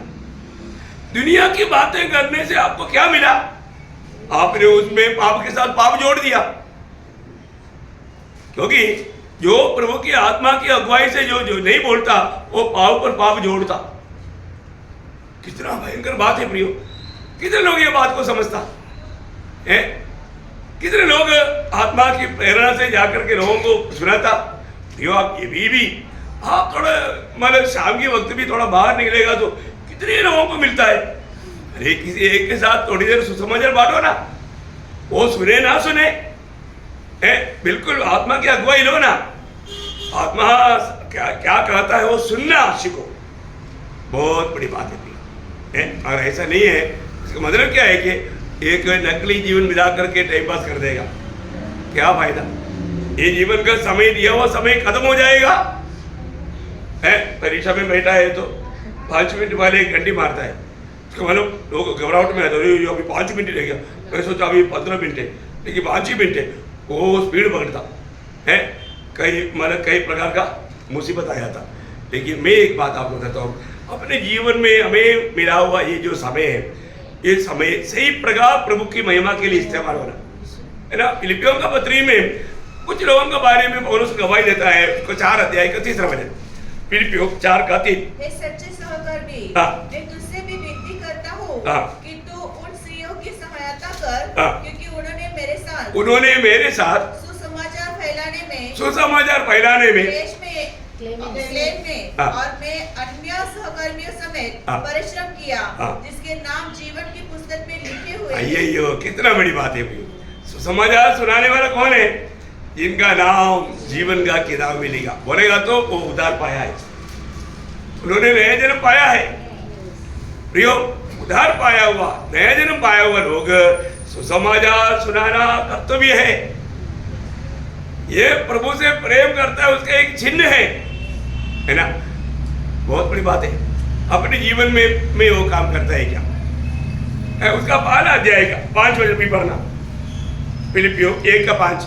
दुनिया की बातें करने से आपको क्या मिला? आपने उसमें पाप के साथ पाप जोड़ दिया। क्योंकि जो प्रभु की आत्मा की अगुवाई से जो नहीं बोलता वो पाप पर पाप जोड़ता। कितना भयंकर बात है प्रियो। कितने लोग ये बात को समझता है? कितने लोग आत्मा की प्रेरणा से जाकर के लोगों को सुनाता। प्रियो आप ये भी आप थोड़ा मतलब शाम के वक्त भी थोड़ा बाहर निकलेगा तो कितने लोगों को मिलता है। अरे किसी एक के साथ थोड़ी देर सुसमाचार बांटो ना, वो सुने ना सुने, बिल्कुल आत्मा की अगुवाई लो ना। आत्मा क्या क्या कहता है वो सुनना सीखो। बहुत बड़ी बात है। और ऐसा नहीं है, इसका मतलब क्या है कि एक नकली जीवन बिता करके टाइम पास कर देगा, क्या फायदा? ये जीवन का समय दिया हुआ समय खत्म हो जाएगा। परीक्षा में बैठा है तो 5 मिनट वाले एक घंटी मारता है, उसका मतलब लोग घबराहट में आते हैं, अभी 5 मिनट रह गया, मैं सोचा अभी 15 मिनट है, लेकिन 5 ही मिनट है, वो स्पीड बढ़ता है। कई प्रकार का मुसीबत आ जाता। लेकिन मैं एक बात आपको बताता हूँ, अपने जीवन में हमें मिला हुआ ये जो समय है, ये समय सही प्रकार प्रभु की महिमा के लिए इस्तेमाल होना है ना। फिलिपियों का पत्री में कुछ लोगों के बारे में पौलुस गवाही देता है, उसको 4 अध्याय का 3 वचन, फिलिपियों 4:3। हे सच्चे सहकर्मी, मैं तुझसे भी विनती करता हूँ कि तू उन स्त्रियों की सहायता कर, क्योंकि उन्होंने मेरे साथ सुसमाचार फैलाने में देश में और मैं अन्य सहकर्मियों समेत परिश्रम किया, जिसके नाम जीवन की पुस्तक में लिखे हुए हैं। अय्यो कितना बड़ी बात है। सुसमाचार सुनाने वाला कौन है? जिनका नाम जीवन का किताब में लिखा। बोलेगा तो वो उद्धार पाया है, उन्होंने नया जन्म पाया है। प्रियो, उद्धार पाया हुआ नया जन्म पाया हुआ लोग सुसमाचार सुनाना कर्तव्य है। ये प्रभु से प्रेम करता है, उसका एक चिन्ह है ना। बहुत बड़ी बात है। अपने जीवन में वो काम करता है क्या है? उसका 12 अध्याय का 5 वचन भी पढ़ना, फिलिपियों 1:5।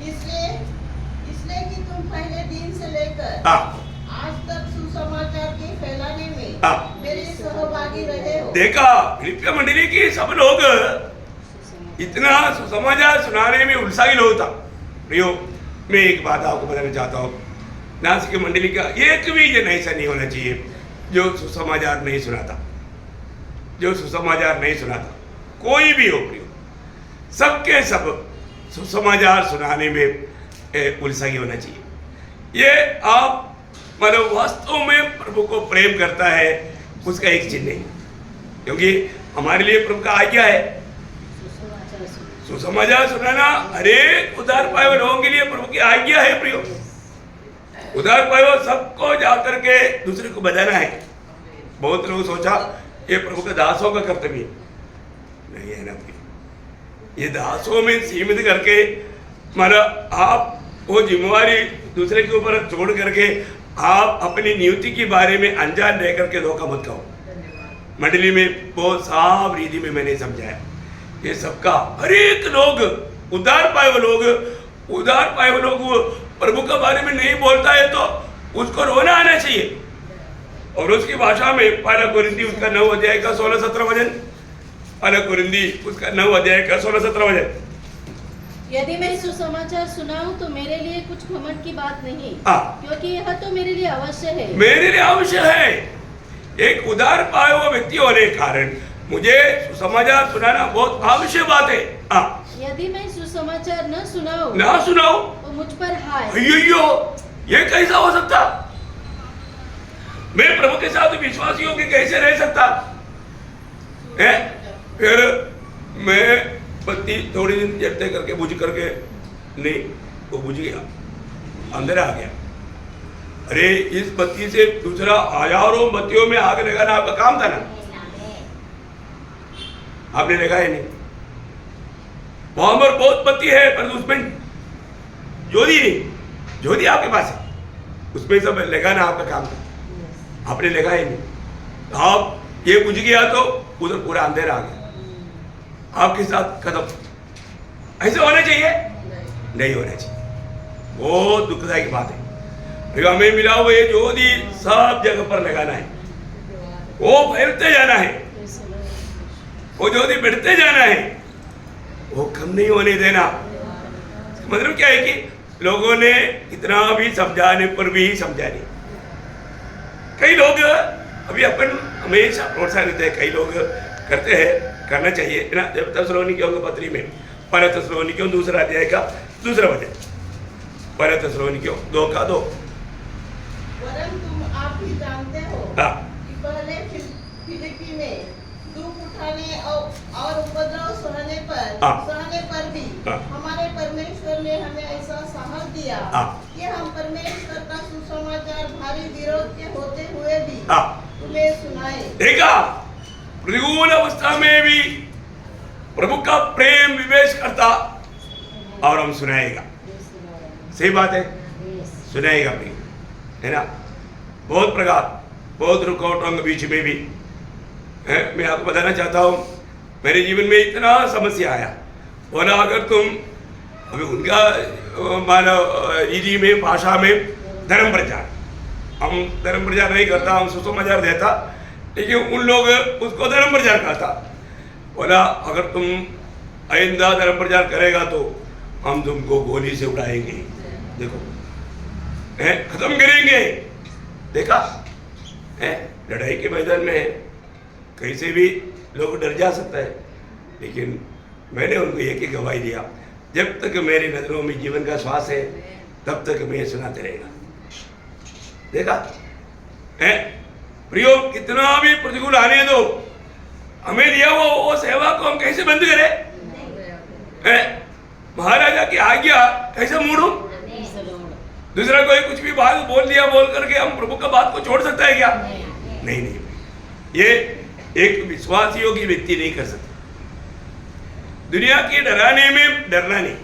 इसलिए कि तुम पहले दिन से लेकर आज तक सुसमाचार के फैलाने में मेरे सहभागी रहे हो। देखा, फिलिपिया मंडली की सब लोग इतना सुसमाचार सुनाने में उत्साही लोग था। प्रियो, मैं एक बात आपको बताना चाहता हूँ, नासिक मंडली का एक भी जन ऐसा नहीं होना चाहिए जो सुसमाचार नहीं सुनाता, जो सुसमाचार नहीं सुनाता। कोई भी हो प्रियो, सबके सब सुसमाचार सुनाने में उत्साही होना चाहिए। ये आप मतलब वास्तव में प्रभु को प्रेम करता है, उसका एक चिन्ह है। क्योंकि हमारे लिए प्रभु का आज्ञा है सुसमाचार सुनाना। हरेक उद्धार पाए हुए लोगों के लिए प्रभु की आज्ञा है प्रियो। उद्धार पाए हुए सबको जाकर के दूसरे को बजाना है। बहुत लोग सोचा ये प्रभु के दासों का कर्तव्य नहीं है ना प्रियो। ये दासों में सीमित करके मतलब आप वो जिम्मेवारी दूसरे के ऊपर छोड़ करके आप अपनी नियुक्ति के बारे में अनजान रह करके धोखा मत खाओ। मंडली में बहुत साफ रीति में मैंने समझाया, ये सबका हरेक लोग उद्धार पाए हुए लोग प्रभु के बारे में नहीं बोलता है तो उसको रोना आना चाहिए। और उसकी भाषा में 1 कोरिन्थी उसका 9 अध्याय का 16-17 वचन, 1 कोरिन्थी उसका 9 अध्याय का 16-17 वचन। यदि मैं सुसमाचार सुनाऊं तो मेरे लिए कुछ घमंड की बात नहीं, क्योंकि यह तो मेरे लिए अवश्य है। मेरे लिए अवश्य है। एक उद्धार पाए हुआ व्यक्ति होने के कारण मुझे सुसमाचार सुनाना बहुत आवश्यक बात है। यदि मैं सुसमाचार न सुनाऊं तो मुझ पर हाय। अय्यो, ये कैसा हो सकता? मैं प्रभु के साथ विश्वासियों के कैसे रह सकता है? फिर मैं बत्ती थोड़ी दिन जलते करके बुझ करके नहीं, वो बुझ गया, अंदर आ गया। अरे इस बत्ती से दूसरा हजारों बत्तियों में आग लगाना आपका काम था ना, आपने लगाया नहीं। वहां पर बहुत बत्ती है पर उसमें ज्योति नहीं, ज्योति आपके पास है, उसमें सब लगाना आपका काम था, आपने लगाया नहीं। आप ये बुझ गया तो उधर पूरा अंधेरा आ गया, आपके साथ खत्म। ऐसे होना चाहिए? नहीं होना चाहिए। बहुत दुखदायक बात है। हमें मिला हुआ ये ज्योति सब जगह पर लगाना है, वो फैलते जाना है, वो ज्योति बढ़ते जाना है, वो कम नहीं होने देना। मतलब क्या है कि लोगों ने इतना भी समझाने पर भी समझा नहीं। कई लोग अभी अपन हमेशा प्रोत्साहन देते हैं, कई लोग करते हैं, करना चाहिए ना। जब थिस्सलुनीकियों की पत्री में पहला थिस्सलुनीकियों दूसरा अध्याय का दूसरा वचन, पहला थिस्सलुनीकियों 2:2। वरन तुम आप ही जानते हो हाँ। कि पहले फिलिप्पी में दुख उठाने और उपद्रव सहने पर भी हाँ। हमारे परमेश्वर ने हमें ऐसा साहस दिया हाँ। कि हम परमेश्वर का सुसमाचार भारी विरोध के होते हुए भी हाँ। तुम्हें सुनाए। देखा, प्रतिकूल अवस्था में भी प्रभु का प्रेम विवेश करता और हम सुनाएगा। सही बात है, सुनाएगा प्रेम, है ना। बहुत प्रकार, बहुत रुकावटों के बीच में भी है। मैं आपको बताना चाहता हूँ, मेरे जीवन में इतना समस्या आया। बोला अगर तुम अभी उनका मानो रीति में, भाषा में धर्म प्रचार, हम धर्म प्रचार नहीं करता, हम सुसमाचार देता, लेकिन उन लोग उसको धर्म प्रचार करता। बोला अगर तुम आइंदा धर्म प्रचार करेगा तो हम तुमको गोली से उड़ाएंगे, देखो है, खत्म करेंगे। देखा है, लड़ाई के मैदान में कैसे भी लोग डर जा सकता है, लेकिन मैंने उनको एक ही गवाही दिया, जब तक मेरी नजरों में जीवन का श्वास है तब तक मैं सुनाते रहेगा। देखा है प्रियो, कितना भी प्रतिकूल आने दो, हमें दिया वो सेवा को हम कैसे बंद करें? महाराजा की आज्ञा कैसे मोड़ूं? दूसरा कोई कुछ भी बात बोल दिया बोल करके हम प्रभु का बात को छोड़ सकता है क्या? नहीं नहीं, ये एक विश्वास योग्य व्यक्ति नहीं कर सकता। दुनिया के डराने में डरना नहीं,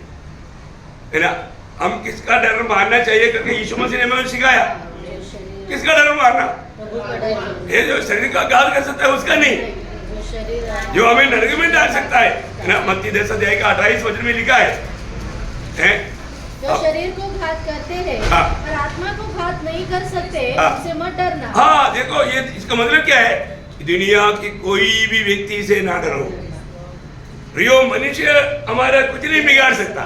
है ना। हम किसका डर मारना चाहिए करके यीशु मसीह ने हमें सिखाया। किसका डर मारना? ये जो शरीर का घात कर सकता है उसका नहीं, जो हमें नरक में डाल सकता है ना। मत्ती 10:28 वचन में लिखा है जो शरीर को घात करते हैं और आत्मा को घात नहीं कर सकते, उससे मत डरना। हाँ, देखो ये इसका मतलब क्या है, दुनिया की कोई भी व्यक्ति से ना डरो। प्रियो, मनुष्य हमारा कुछ नहीं बिगाड़ सकता।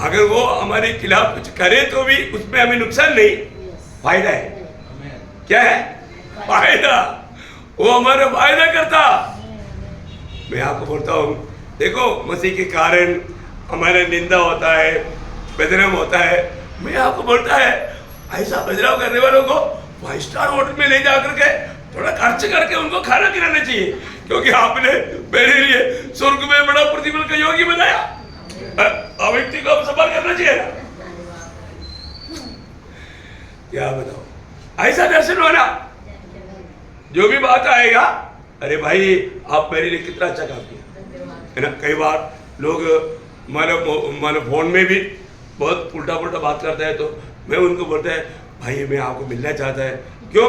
अगर वो हमारे खिलाफ कुछ करे तो भी उसमें हमें नुकसान नहीं, फायदा है। क्या है? फायदा। वो हमारा फायदा करता। मैं आपको बोलता हूँ, देखो मसीह के कारण हमारा निंदा होता है, बदनाम होता है। मैं आपको बोलता है, ऐसा बदलाव करने वालों को 5 स्टार होटल में ले जाकर के थोड़ा खर्च करके उनको खाना खिलाना चाहिए, क्योंकि आपने मेरे लिए स्वर्ग में बड़ा प्रतिफल का योग्य बनाया। व्यक्ति को सफर करना चाहिए ना। क्या बताओ, ऐसा दर्शन होना, जो भी बात आएगा, अरे भाई आप मेरे लिए कितना अच्छा काम किया, है ना। कई बार लोग मानो फोन में भी बहुत उल्टा पुल्टा बात करता है, तो मैं उनको बोलता है, भाई मैं आपको मिलना चाहता है। क्यों?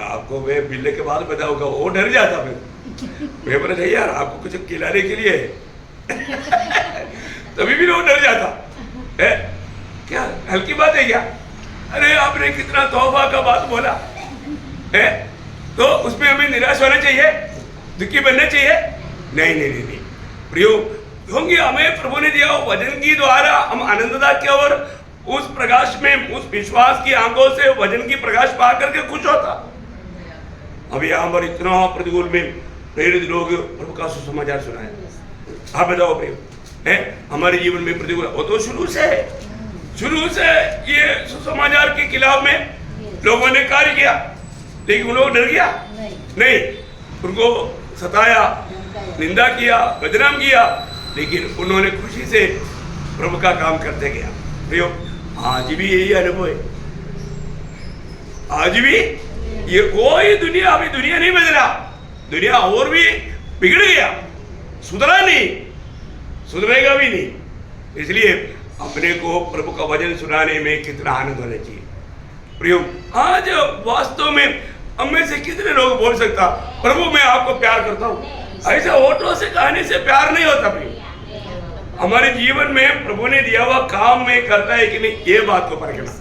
आपको मैं मिलने के बाद बताऊंगा। वो डर जाता। मैं बोला नहीं यार, आपको कुछ खिलाने के लिए तभी भी लोग डर जाता है। क्या हल्की बात है क्या? अरे आपने कितना तौबा का बात बोला है, तो उसमें हमें निराश होना चाहिए, दुखी बनना चाहिए? नहीं नहीं नहीं, प्रियो, क्योंकि हमें प्रभु ने दिया वचन की द्वारा हम आनंददा की ओर उस प्रकाश में, उस विश्वास की आंखों से वचन की प्रकाश पा करके खुश होता। अभी यहाँ पर इतना प्रतिकूल में प्रेरित लोग प्रभु का सुसमाचार सुनाए। आप बताओ भाई, है हमारे जीवन में प्रतिकूल वो तो शुरू से ये सुसमाचार के खिलाफ में लोगों ने कार्य किया, लेकिन उन लोग डर गया नहीं, उनको सताया, निंदा किया, बदनाम किया, लेकिन उन्होंने खुशी से प्रभु का काम करते गया। प्रियो, आज भी यही अनुभव है। आज भी ये कोई दुनिया, अभी दुनिया नहीं बदला, दुनिया और भी बिगड़ गया, सुधरा नहीं, सुधरेगा भी नहीं। इसलिए अपने को प्रभु का वचन सुनाने में कितना आनंद होना चाहिए। प्रियो, आज वास्तव में हम में से कितने लोग बोल सकता प्रभु मैं आपको प्यार करता हूँ? ऐसा होठों से कहने से प्यार नहीं होता प्रिय। हमारे जीवन में प्रभु ने दिया हुआ काम में करता है कि नहीं, ये बात को परखना।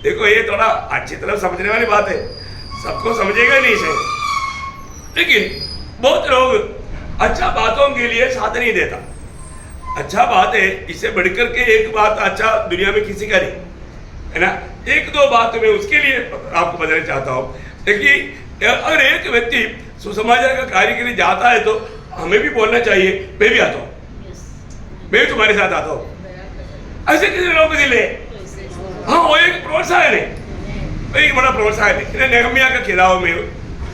देखो ये थोड़ा अच्छी तरह समझने वाली बात है, सबको समझेगा नहीं शायद, लेकिन बहुत लोग अच्छा बातों के लिए साथ नहीं देता। अच्छा बात है, इससे बढ़कर के एक बात अच्छा दुनिया में किसी का नहीं है ना। एक दो बात मैं उसके लिए आपको बताना चाहता हूँ। देखिए अगर एक व्यक्ति सुसमाचार का कार्य के लिए जाता है तो हमें भी बोलना चाहिए मैं भी आता हूँ, मैं भी तुम्हारे साथ आता हूँ। ऐसे किसी लोगों के लिए हाँ वो एक प्रोत्साहन है, एक बड़ा प्रोत्साहन है। नेहमिया का खिलाफ में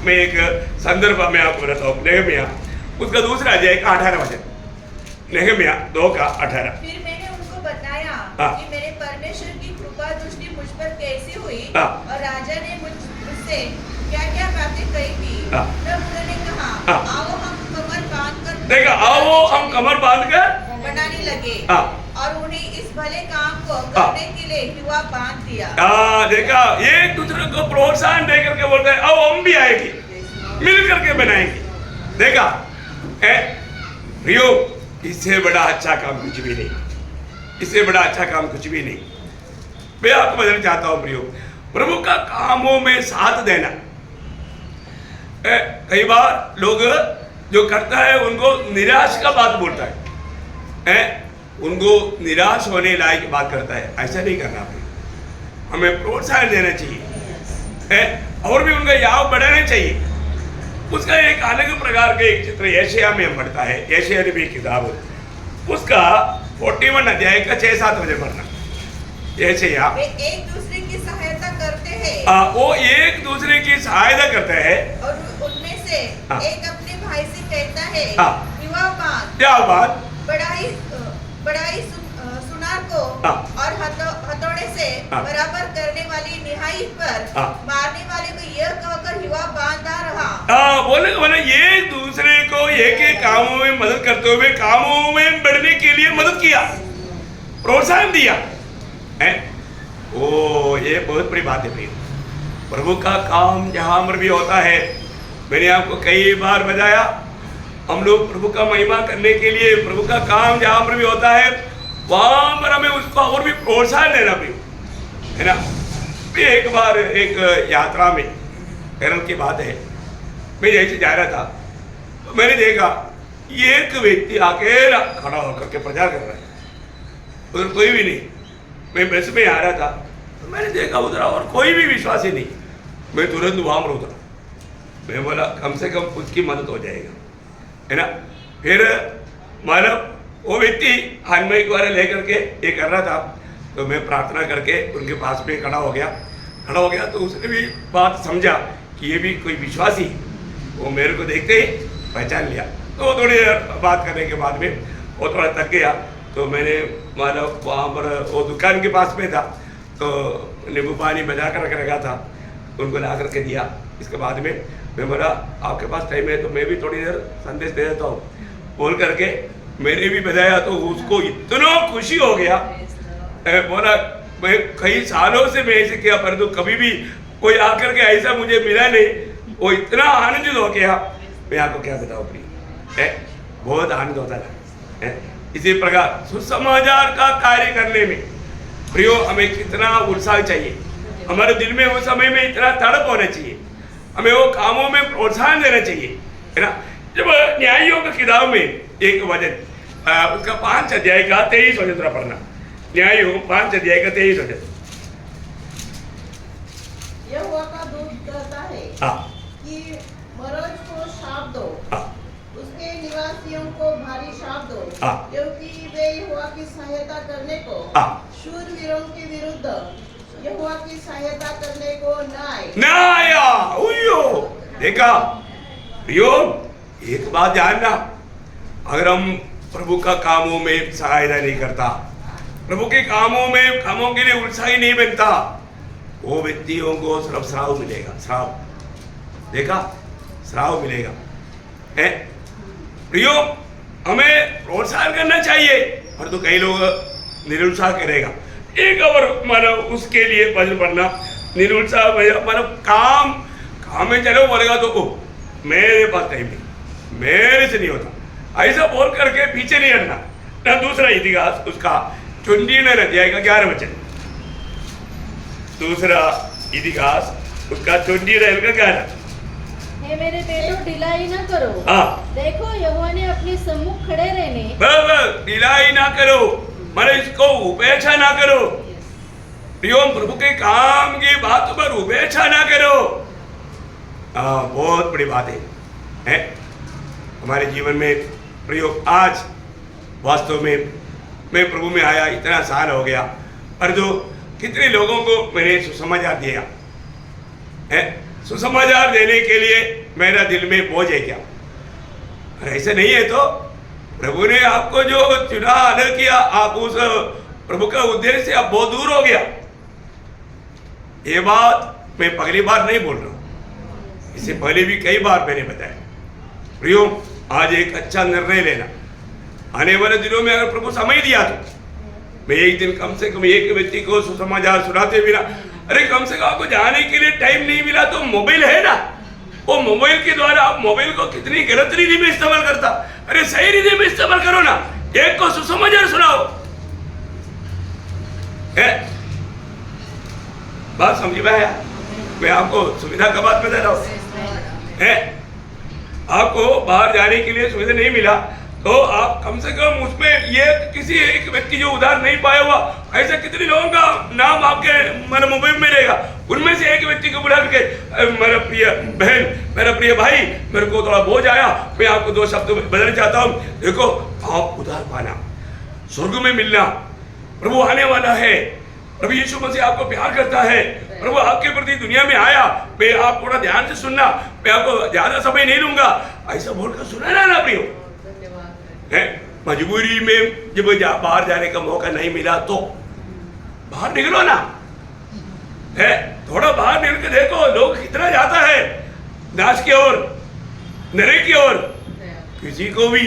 मैं एक संदर्भ में आपको बताता हूँ। नेहमिया उसका दूसरा अध्याय का 18 वचन, नेहमिया 2:18। फिर मैंने उनको बताया कि मेरे परमेश्वर की कृपा दृष्टि मुझ पर कैसी हुई और राजा ने मुझसे क्या क्या बातें कही थी। तब उन्होंने कहा आओ हम कमर बांधकर देखा, आओ हम कमर बांधकर बनाने लगे और उन्हें इस भले काम को करने के लिए युवा बांध दिया। देखा, एक दूसरे को प्रोत्साहन दे करके बोलते हैं आओ हम भी आएंगे, मिल करके बनाएंगे। देखा प्रियो, इससे बड़ा अच्छा काम कुछ भी नहीं, इससे बड़ा अच्छा काम कुछ भी नहीं। मैं आपको बताना चाहता हूँ प्रियो, प्रभु का कामों में साथ देना। कई बार लोग जो करता है उनको निराश का बात बोलता है, उनको निराश होने लायक बात करता है। ऐसा नहीं करना प्रियो, हमें प्रोत्साहन देना चाहिए और भी उनका याव बढ़ाना चाहिए। उसका एक अलग प्रकार का एक चित्र यशाया में पढ़ता है, यशाया नबी की किताब, उसका 41 अध्याय का 6-7 वचन पढ़ना। यशाया वे एक दूसरे की सहायता करते हैं, वो एक दूसरे की सहायता करते हैं और उनमें से एक अपने भाई से कहता है युवा बांध, क्या बात, बढ़ाई सुनार को और हथौड़े से बराबर करने वाली निहाई पर मारने वाले को यह कहकर युवा बांधा रहा। बोले ये दूसरे को एक एक कामों में मदद करते हुए कामों में बढ़ने के लिए मदद किया, प्रोत्साहन दिया है। ओ ये बहुत बड़ी बात है प्रिय। प्रभु का काम जहाँ पर भी होता है, मैंने आपको कई बार बताया, हम लोग प्रभु का महिमा करने के लिए प्रभु का काम जहाँ पर भी होता है वहां पर हमें उसको और भी प्रोत्साहन देना भी है ना। एक बार एक यात्रा में केरल की बात है, मैं जैसे जा रहा था तो मैंने देखा एक व्यक्ति अकेला खड़ा होकर के प्रचार कर रहा है, उधर कोई भी नहीं। मैं बस में आ रहा था तो मैंने देखा उधर और कोई भी विश्वासी नहीं। मैं तुरंत वहां पर उतरा, मैं बोला कम से कम उसकी मदद हो जाएगा है ना। फिर मानव वो व्यक्ति हानमय द्वारा लेकर के ये कर रहा था तो मैं प्रार्थना करके उनके पास में खड़ा हो गया तो उसने भी बात समझा कि ये भी कोई विश्वासी, वो मेरे को देखते ही पहचान लिया। तो थोड़ी देर बात करने के बाद में वो थोड़ा थक गया तो मैंने मानव वहाँ पर वो दुकान के पास में था तो नींबू पानी बजा कर रखा था, उनको ला करके दिया। इसके बाद में मैं बोला आपके पास टाइम है तो मैं भी थोड़ी देर संदेश दे देता हूँ बोल करके मैंने भी बताया। तो उसको इतना खुशी हो गया, बोला मैं कई सालों से मैं ऐसे किया परंतु कभी भी कोई आकर के ऐसा मुझे मिला नहीं, वो इतना आनंदित हो गया। मैं आपको क्या बताऊँ प्रिय, बहुत आनंद होता है। इसी प्रकार सुसमाचार का कार्य करने में प्रियो हमें कितना उत्साह चाहिए, हमारे दिल में उस समय में इतना तड़प होना चाहिए, हमें वो कामों में प्रोत्साहन देना चाहिए है ना। जब न्यायियों की किताब में एक वचन उसका 5 अध्याय का 23 वचन पढ़ना, न्यायियों 5 अध्याय का 23 वचन। यहोवा का दूत कहता है कि मरज को शाप दो, उसके निवासियों को भारी शाप दो, क्योंकि वे यहोवा की सहायता करने को शूरवीरों के विरुद्ध यहोवा की सहायता करने को न आया। देखा प्रियो, एक बात जानना, अगर हम प्रभु का कामों में सहायता नहीं करता, प्रभु के कामों के लिए उत्साही नहीं बनता, वो व्यक्तियों को सिर्फ श्राप मिलेगा, श्राप। देखा, श्राप मिलेगा है प्रियो। हमें प्रोत्साहन करना चाहिए और तो कई लोग निरुत्साह करेगा। एक और मानो उसके लिए भजन पढ़ना, निरुत्साह मानो काम में चलो बोलेगा तो ओ मेरे पास टाइम नहीं, मेरे से नहीं होता, ऐसा बोल करके पीछे नहीं हटना ना। दूसरा इतिहास उसका चुंडी ने अध्याय का 11 वचन, दूसरा इतिहास उसका चुंडी का 11। हे मेरे बेटो ढिलाई न करो, देखो यहोवा ने अपने सम्मुख खड़े रहने। ढिलाई ना करो, माने इसको उपेक्षा ना करो। प्रियो प्रभु के काम की बात पर उपेक्षा ना करो। बहुत बड़ी बात है हमारे जीवन में। प्रयोग आज वास्तव में मैं प्रभु में आया इतना साल हो गया, पर जो कितने लोगों को मैंने सुसमाचार दिया है, सुसमाचार देने के लिए मेरा दिल में बोझ है क्या? ऐसे नहीं है तो प्रभु ने आपको जो चुना आदर किया, आप उस प्रभु का उद्देश्य से आप बहुत दूर हो गया। ये बात मैं पहली बार नहीं बोल रहा हूं, इससे पहले भी कई बार मैंने बताया। प्रियो आज एक अच्छा निर्णय लेना, आने वाले दिनों में अगर प्रभु समय दिया तो मैं एक दिन कम से कम एक व्यक्ति को सुसमाचार सुनाते बिना, अरे कम से कम आपको जाने के लिए टाइम नहीं मिला तो मोबाइल है ना, वो मोबाइल के द्वारा आप मोबाइल को कितनी गलत रीति में इस्तेमाल करता, अरे सही रीति में इस्तेमाल करो ना, एक को सुसमाचार सुनाओ। बात समझ में आया? मैं आपको सुविधा का बात बता रहा हूँ। आपको बाहर जाने के लिए सुविधा नहीं मिला तो आप कम से कम उसमें ये किसी एक व्यक्ति जो उधार नहीं पाया हुआ, ऐसे कितने लोगों का नाम आपके मेरे मोबाइल में रहेगा, उनमें से एक व्यक्ति को बुला करके मेरा प्रिय बहन, मेरा प्रिय भाई, मेरे को थोड़ा बोझ आया, मैं आपको 2 शब्द बदलना चाहता हूँ। देखो आप उधार पाना, स्वर्ग में मिलना, प्रभु आने वाला है, प्रभु यीशु मसीह आपको प्यार करता है, प्रभु आपके प्रति दुनिया में आया, मैं आप थोड़ा ध्यान से सुनना, मैं आपको ज्यादा समय नहीं लूंगा, ऐसा बोलकर सुना ना प्रियो। मजबूरी में जब बाहर जाने का मौका नहीं मिला तो बाहर निकलो ना, थोड़ा बाहर निकल के देखो लोग कितना जाता है नाश की ओर, नरक की ओर। किसी को भी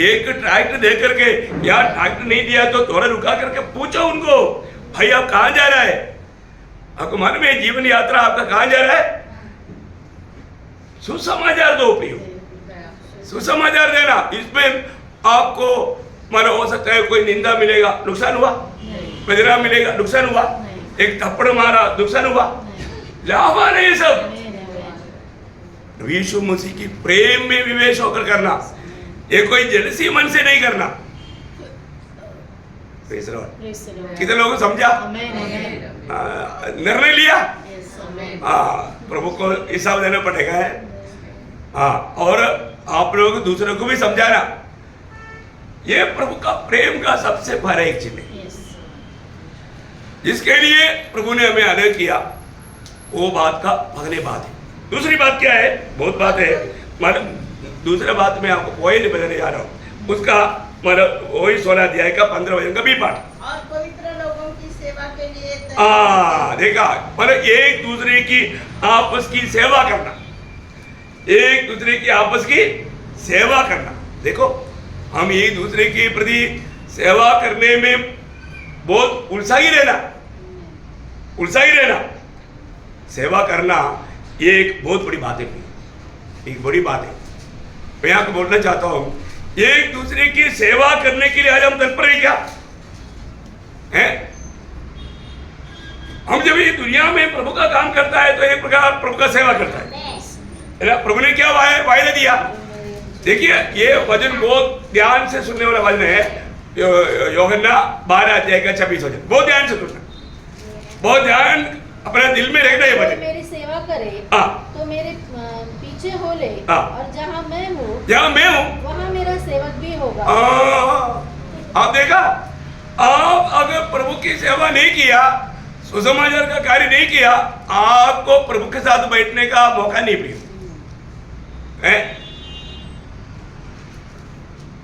एक ट्रैक्टर दे करके, या ट्रैक्टर नहीं दिया तो थोड़ा रुका करके पूछो उनको, भाई आप कहाँ जा रहा है? आपको मालूम है जीवन यात्रा आपका कहाँ जा रहा है? सुसमाचार दो प्रियो, सुसमाचार देना। इसमें आपको मानो हो सकता है कोई निंदा मिलेगा, नुकसान हुआ, बदनाम मिलेगा, नुकसान हुआ, एक थप्पड़ मारा, नुकसान हुआ, लाभ आ नहीं सब। यीशु मसीह की प्रेम में विवेश होकर करना, ये कोई जलसी मन से नहीं करना। कितने लोगों समझा? निर्णय लिया? प्रभु को हिसाब देना पड़ेगा है। और आप लोग दूसरों को भी समझाना, ये प्रभु का प्रेम का सबसे बड़ा एक चिन्ह है, जिसके लिए प्रभु ने हमें आदर किया, वो बात का पहले बात है। दूसरी बात क्या है? बहुत बात है, मतलब दूसरा बात मैं आपको कोई नहीं बताने जा रहा हूँ, उसका मतलब वही 16 अध्याय का 15 वचन का भी पाठ। और पवित्र लोगों की सेवा के लिए देखा, मतलब एक दूसरे की आपस की सेवा करना, एक दूसरे की आपस की सेवा करना। देखो हम एक दूसरे के प्रति सेवा करने में बहुत उत्साही रहना, उत्साही रहना, सेवा करना ये एक बहुत बड़ी बात है, एक बड़ी बात है। मैं आपको बोलना चाहता हूं, एक दूसरे की सेवा करने के लिए आज हम तत्पर हैं क्या? हैं? हम जब ये दुनिया में प्रभु का काम करता है तो एक प्रकार प्रभु का सेवा करता है। प्रभु ने क्या वायदा दिया? देखिए ये वचन बहुत ध्यान से सुनने वाला वचन है, यूहन्ना 12 अध्याय का 26 वचन, बहुत ध्यान से सुनना, बहुत ध्यान अपने दिल में रखना। ये वचन मेरी सेवा करे तो मेरे पीछे हो ले, और जहाँ मैं हूँ वहाँ मेरा सेवक भी होगा। आप देखा, आप अगर प्रभु की सेवा नहीं किया, सुसमाचार का कार्य नहीं किया, आपको प्रभु के साथ बैठने का मौका नहीं मिला।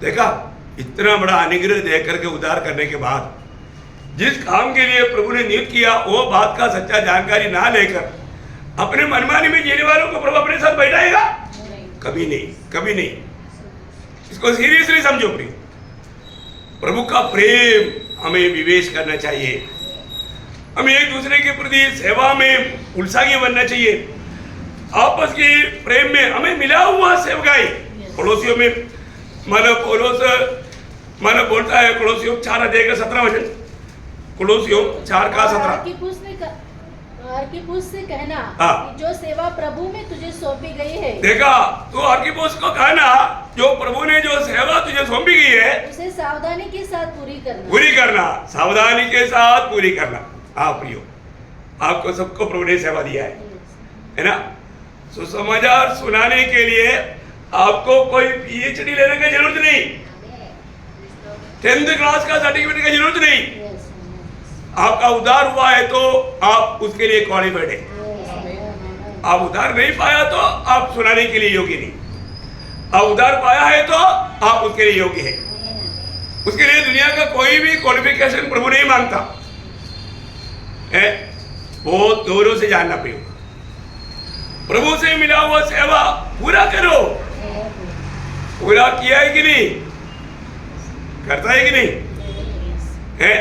देखा, इतना बड़ा अनुग्रह दे करके उद्धार करने के बाद जिस काम के लिए प्रभु ने नियुक्त किया, वो बात का सच्चा जानकारी ना लेकर अपने मनमानी में जीने वालों को प्रभु अपने साथ बैठाएगा? कभी नहीं, कभी नहीं। इसको सीरियसली समझो प्रिय, प्रभु का प्रेम हमें विवेश करना चाहिए, हमें एक दूसरे के प्रति सेवा में उत्साही बनना चाहिए। आपस की प्रेम में हमें मिला हुआ सेवकाई। कोलोसियों में मानो बोलता है, कोलोसियों 4:17 कोलोसियों 4:17 अर्किपुस से कहना हाँ। कि जो सेवा प्रभु में तुझे सौंपी गई है, देखा तो अर्किपुस को कहना, जो प्रभु ने जो सेवा तुझे सौंपी गई है उसे सावधानी के साथ पूरी करना। सावधानी के साथ पूरी करना। आप प्रियो, आपको सबको प्रभु ने सेवा दिया है ना। सुसमाचार सुनाने के लिए आपको कोई पीएचडी लेने की जरूरत नहीं, 10th क्लास का सर्टिफिकेट की जरूरत नहीं। आपका उद्धार हुआ है तो आप उसके लिए क्वालिफाइड है। आप उद्धार नहीं पाया तो आप सुनाने के लिए योग्य नहीं। आप उद्धार पाया है तो आप उसके लिए योग्य है। उसके लिए दुनिया का कोई भी क्वालिफिकेशन प्रभु नहीं मांगता है। बहुत गौरव से जानना पड़ेगा। प्रभु से मिला हुआ सेवा पूरा करो। पूरा किया है कि नहीं? करता है कि नहीं? है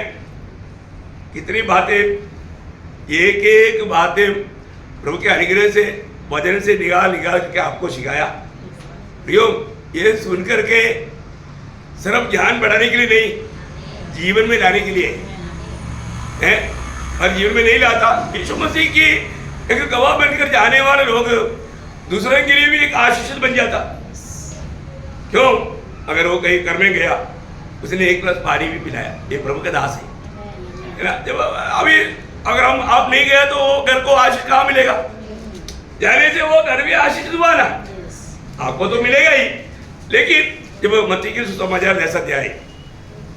कितनी बातें, एक एक बातें प्रभु के अनुग्रह से वचन से निकाल के आपको सिखाया। प्रियो, ये सुन करके सिर्फ ज्ञान बढ़ाने के लिए नहीं, जीवन में लाने के लिए है। और जीवन में नहीं लाता, यीशु मसीह की एक गवाह बनकर जाने वाले लोग दूसरे के लिए भी एक आशीष बन जाता। क्यों? अगर वो कहीं घर में गया, उसने 1 गिलास पानी भी पिलाया, ये प्रभु का दास है ना। जब अभी अगर आप नहीं गए तो वो घर को आशीष कहाँ मिलेगा? जाने से वो घर भी आशीष हुआ ना, आपको तो मिलेगा ही। लेकिन जब मत्ती के सुसमाचार जैसा अध्याय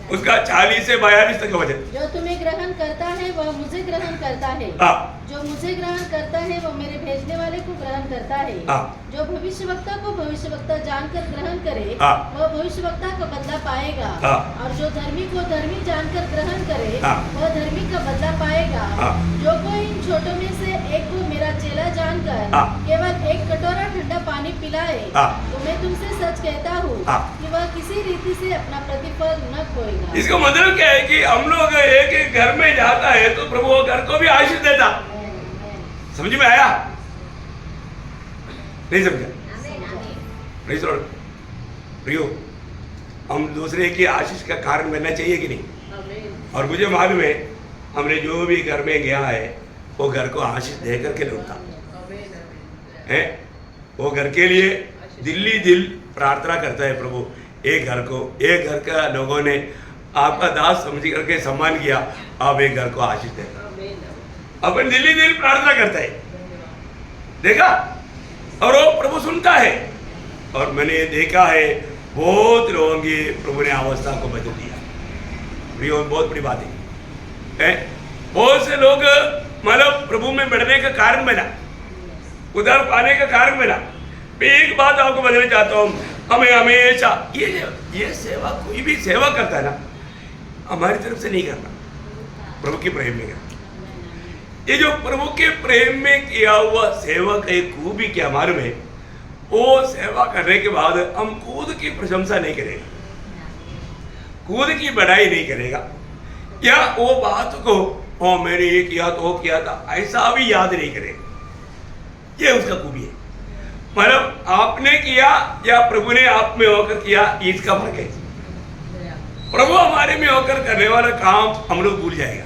उसका 40 से 42 तक का वचन, जो तुम्हें ग्रहण करता है वह मुझे ग्रहण करता है, जो मुझे ग्रहण करता है वह मेरे भेजने वाले को ग्रहण करता है। जो भविष्यवक्ता को भविष्यवक्ता जानकर ग्रहण करे वह भविष्यवक्ता का बदला पाएगा, और जो धर्मी को धर्मी जानकर ग्रहण करे वह धर्मी का बदला पाएगा। जो कोई इन छोटों में से एक को मेरा चेला जानकर केवल 1 कटोरा ठंडा पानी पिलाए तो मैं तुमसे सच कहता हूँ कि वह किसी रीति से अपना प्रतिफल न खोएगा। इसका मतलब क्या है कि हम लोग एक घर में जाता है तो प्रभु वो घर को भी आशीष देता। समझ में आया? नहीं समझा? नहीं समझ? प्रियो, हम दूसरे की आशीष का कारण बनना चाहिए कि नहीं? और मुझे मालूम है, हमने जो भी घर में गया है वो घर को आशीष दे करके लौटता है। वो घर के लिए दिल प्रार्थना करता है, प्रभु एक घर को, एक घर का लोगों ने आपका दास समझ करके सम्मान किया, आप एक घर को आशीष देना। अपन दिल प्रार्थना करता है, देखा? और वो प्रभु सुनता है। और मैंने देखा है बहुत लोगों की प्रभु ने अवस्था को बदल दिया। प्रियो, बहुत बड़ी बात है। बहुत से लोग मतलब प्रभु में बढ़ने का कारण बना, उधर पाने का कारण बना। मैं एक बात आपको बताना चाहता हूँ, हमें हमेशा ये सेवा, कोई भी सेवा करता है ना, हमारी तरफ से नहीं करना, प्रभु के प्रेम में करना। ये जो प्रभु के प्रेम में किया हुआ सेवा का एक खूबी क्या मालूम है? वो सेवा करने के बाद हम खुद की प्रशंसा नहीं करेगा, खुद की बढ़ाई नहीं करेगा, या वो बात को ओ मैंने ये किया तो वो किया था ऐसा भी याद नहीं करेगा। ये उसका खूबी है। मतलब आपने किया या प्रभु ने आप में होकर किया, इसका फर्क है। प्रभु हमारे में होकर करने वाला काम हम लोग भूल जाएगा,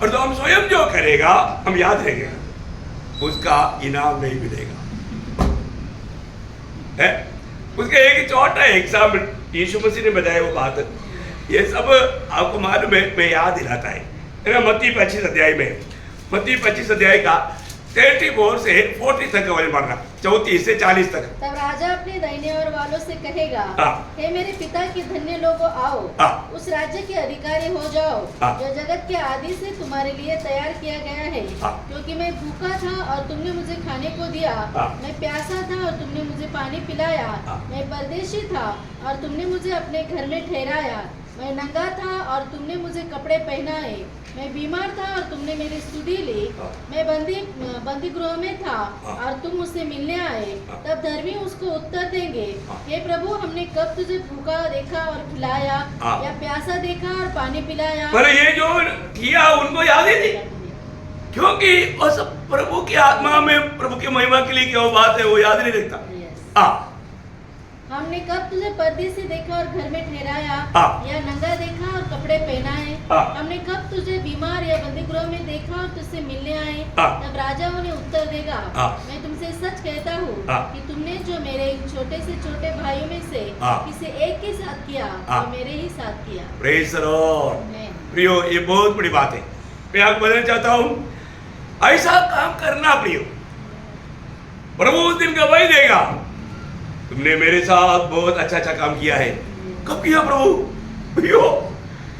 और तो हम स्वयं जो करेगा हम याद रखेगा, उसका इनाम नहीं मिलेगा। है उसका एक छोटा एग्जाम्पल यीशु मसीह ने बताया वो बात, ये सब आपको मालूम है, मैं याद दिलाता है ना। मत्ती 25 अध्याय में, मत्ती 25 अध्याय का 34 से 40 तक का वचन पढ़ना, 34 से 40 तक। तब राजा अपने दाहिने और वालों से कहेगा, हे मेरे पिता के धन्य लोगों, आओ उस राज्य के अधिकारी हो जाओ जो जगत के आदि से तुम्हारे लिए तैयार किया गया है। क्योंकि मैं भूखा था और तुमने मुझे खाने को दिया, मैं प्यासा था और तुमने मुझे पानी पिलाया, मैं परदेशी था और तुमने मुझे अपने घर में ठहराया, मैं नंगा था और तुमने मुझे कपड़े पहनाए, मैं बीमार था और तुमने मेरी सुधि ली, मैं बंदी गृह में था और तुम मुझसे मिलने आए। तब धर्मी उसको उत्तर देंगे, हे प्रभु, हमने कब तुझे भूखा देखा और खिलाया, या प्यासा देखा और पानी पिलाया? पर ये जो किया उनको याद ही नहीं, क्योंकि वो सब प्रभु की आत्मा में, प्रभु की महिमा के लिए क्या वो बात है वो याद नहीं रखता। Yes. हमने कब तुझे परदेसी देखा और घर में ठहराया, या नंगा देखा और कपड़े पहनाए? हमने कब तुझे बीमार या बंदीगृह में देखा और तुझसे मिलने आए? तब राजा उन्हें उत्तर देगा, मैं तुमसे सच कहता हूँ कि तुमने जो मेरे इन छोटे से छोटे भाइयों में से किसी एक के साथ किया, वो मेरे ही साथ किया। Praise the Lord. Amen. प्रियो, ये बहुत बड़ी बात है। मैं आपको बताना चाहता हूँ, ऐसा काम करना प्रियो, प्रभु उस दिन गवाही देगा, तुमने मेरे साथ बहुत अच्छा काम किया है। कब किया प्रभु? प्रियो,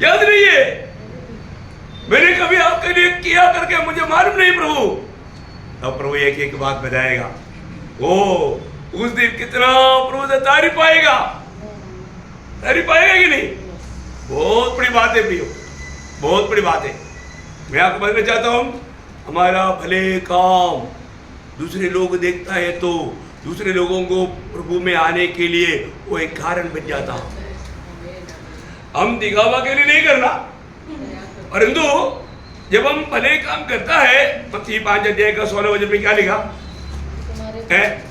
याद नहीं है? मैंने कभी आपके लिए किया करके मुझे मालूम नहीं प्रभु। तब प्रभु एक एक बात बताएगा। ओ उस दिन कितना प्रभु से तारीफ पाएगा कि नहीं? बहुत बड़ी बात है प्रियो, बहुत बड़ी बात है। मैं आपको बताना चाहता हूँ, हमारा भले काम दूसरे लोग देखता है तो दूसरे लोगों को प्रभु में आने के लिए वो एक कारण बन जाता। हम दिखावा के लिए नहीं करना, परंतु जब हम भले काम करता है, मत्ती 5 अध्याय का 16 वचन में क्या लिखा है?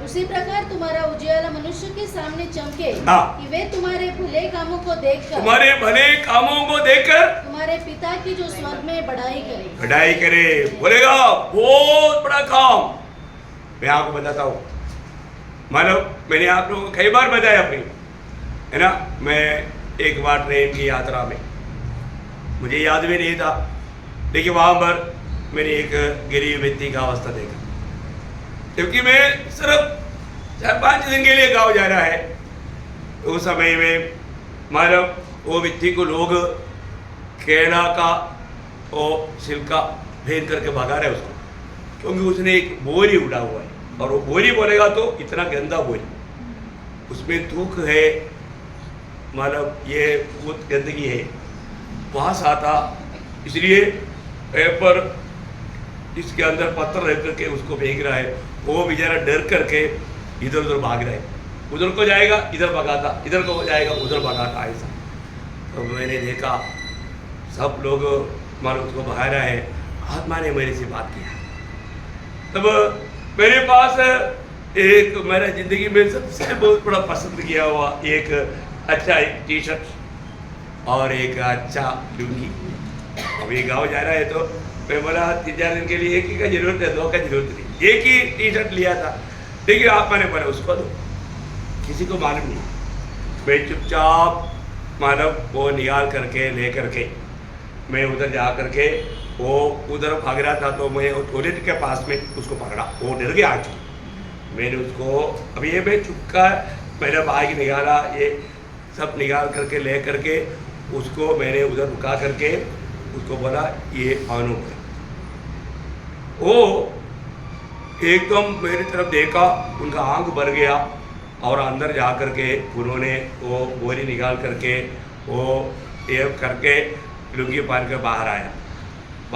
उसी प्रकार तुम्हारा उजियाला मनुष्य के सामने चमके, कि वे तुम्हारे भले कामों को देखकर तुम्हारे पिता की जो स्वर्ग में बढ़ाई करे। बोलेगा बहुत बड़ा काम। मैं आपको बताता हूँ, मतलब मैंने आप लोगों को कई बार बताया अपनी, है ना, मैं एक बार ट्रेन की यात्रा में, मुझे याद भी नहीं था, लेकिन वहाँ पर मैंने एक गरीब व्यक्ति का अवस्था देखा। क्योंकि मैं सिर्फ 4-5 दिन के लिए गाँव जा रहा है, तो उस समय में मतलब वो व्यक्ति को लोग केला का वो छिलका फेंक करके भगा रहे उसको, क्योंकि उसने एक बोरी उड़ा हुआ है, और वो बोरी बोलेगा तो इतना गंदा बोरी, उसमें थूक है, मतलब ये बहुत गंदगी है, वास आता, इसलिए पेपर इसके अंदर पत्थर रख करके उसको फेंक रहा है। वो बेचारा डर करके इधर उधर भाग रहा है, उधर को जाएगा इधर भगाता, इधर को जाएगा उधर भगाता, ऐसा। तो मैंने देखा सब लोग मानो उसको भगा रहा है, आत्मा ने मेरे से बात किया। तब मेरे पास एक मेरा जिंदगी में सबसे बहुत बड़ा पसंद किया हुआ एक अच्छा एक टी शर्ट और एक अच्छा लुंगी। अब ये गाँव जा रहा है तो मैं बोला 3-4 दिन के लिए एक ही का जरूरत है, 2 का जरूरत नहीं। एक ही टी शर्ट लिया था, लेकिन आप मैंने बोला उसको दो, किसी को मालूम नहीं। मैं चुपचाप मानव वो निकाल करके ले करके मैं उधर जा करके वो उधर भाग रहा था, तो मैं टॉयलेट के पास में उसको पकड़ा, वो डर गया आज। मैंने उसको अब ये मैं चुपका मेरा बाइक निकाला, ये सब निकाल करके ले करके उसको मैंने उधर रुका करके उसको बोला ये ऑन हो। वो एकदम मेरी तरफ देखा, उनका आंख भर गया, और अंदर जा करके उन्होंने वो बोरी निकाल करके वो ये करके लुंगी पहन कर बाहर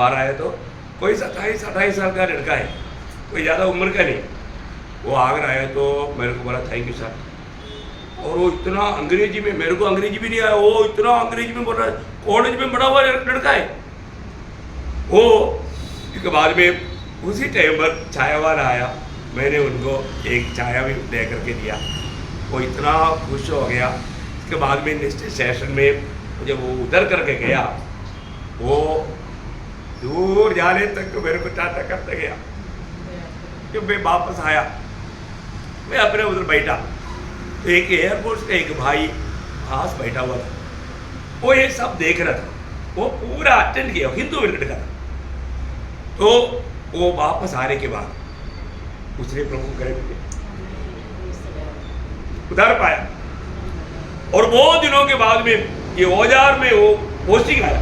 आया तो कोई 27-28 साल का लड़का है, कोई ज़्यादा उम्र का नहीं। वो आकर आया तो मेरे को बोला थैंक यू सर, और वो इतना अंग्रेजी में, मेरे को अंग्रेजी भी नहीं आया, वो इतना अंग्रेजी में बोल रहा है, कॉलेज में पढ़ा हुआ लड़का है वो। इसके बाद में उसी टाइम पर चाय वाला आया, मैंने उनको एक चाय भी दे करके दिया, वो इतना खुश हो गया। इसके बाद में नेक्स्ट सेशन में जब वो उधर करके गया, वो दूर जाने तक तो मेरे को टाटा करते गया। जब मैं वापस आया, मैं अपने उधर बैठा, तो एक एयरपोर्ट का एक भाई पास बैठा हुआ था, वो ये सब देख रहा था, वो पूरा अटेंड किया, हिंदू लड़का था। तो वो वापस आने के बाद उसने प्रभु करे उधर पाया, और बहुत दिनों के बाद में ये औजार में वो पोस्टिंग आया।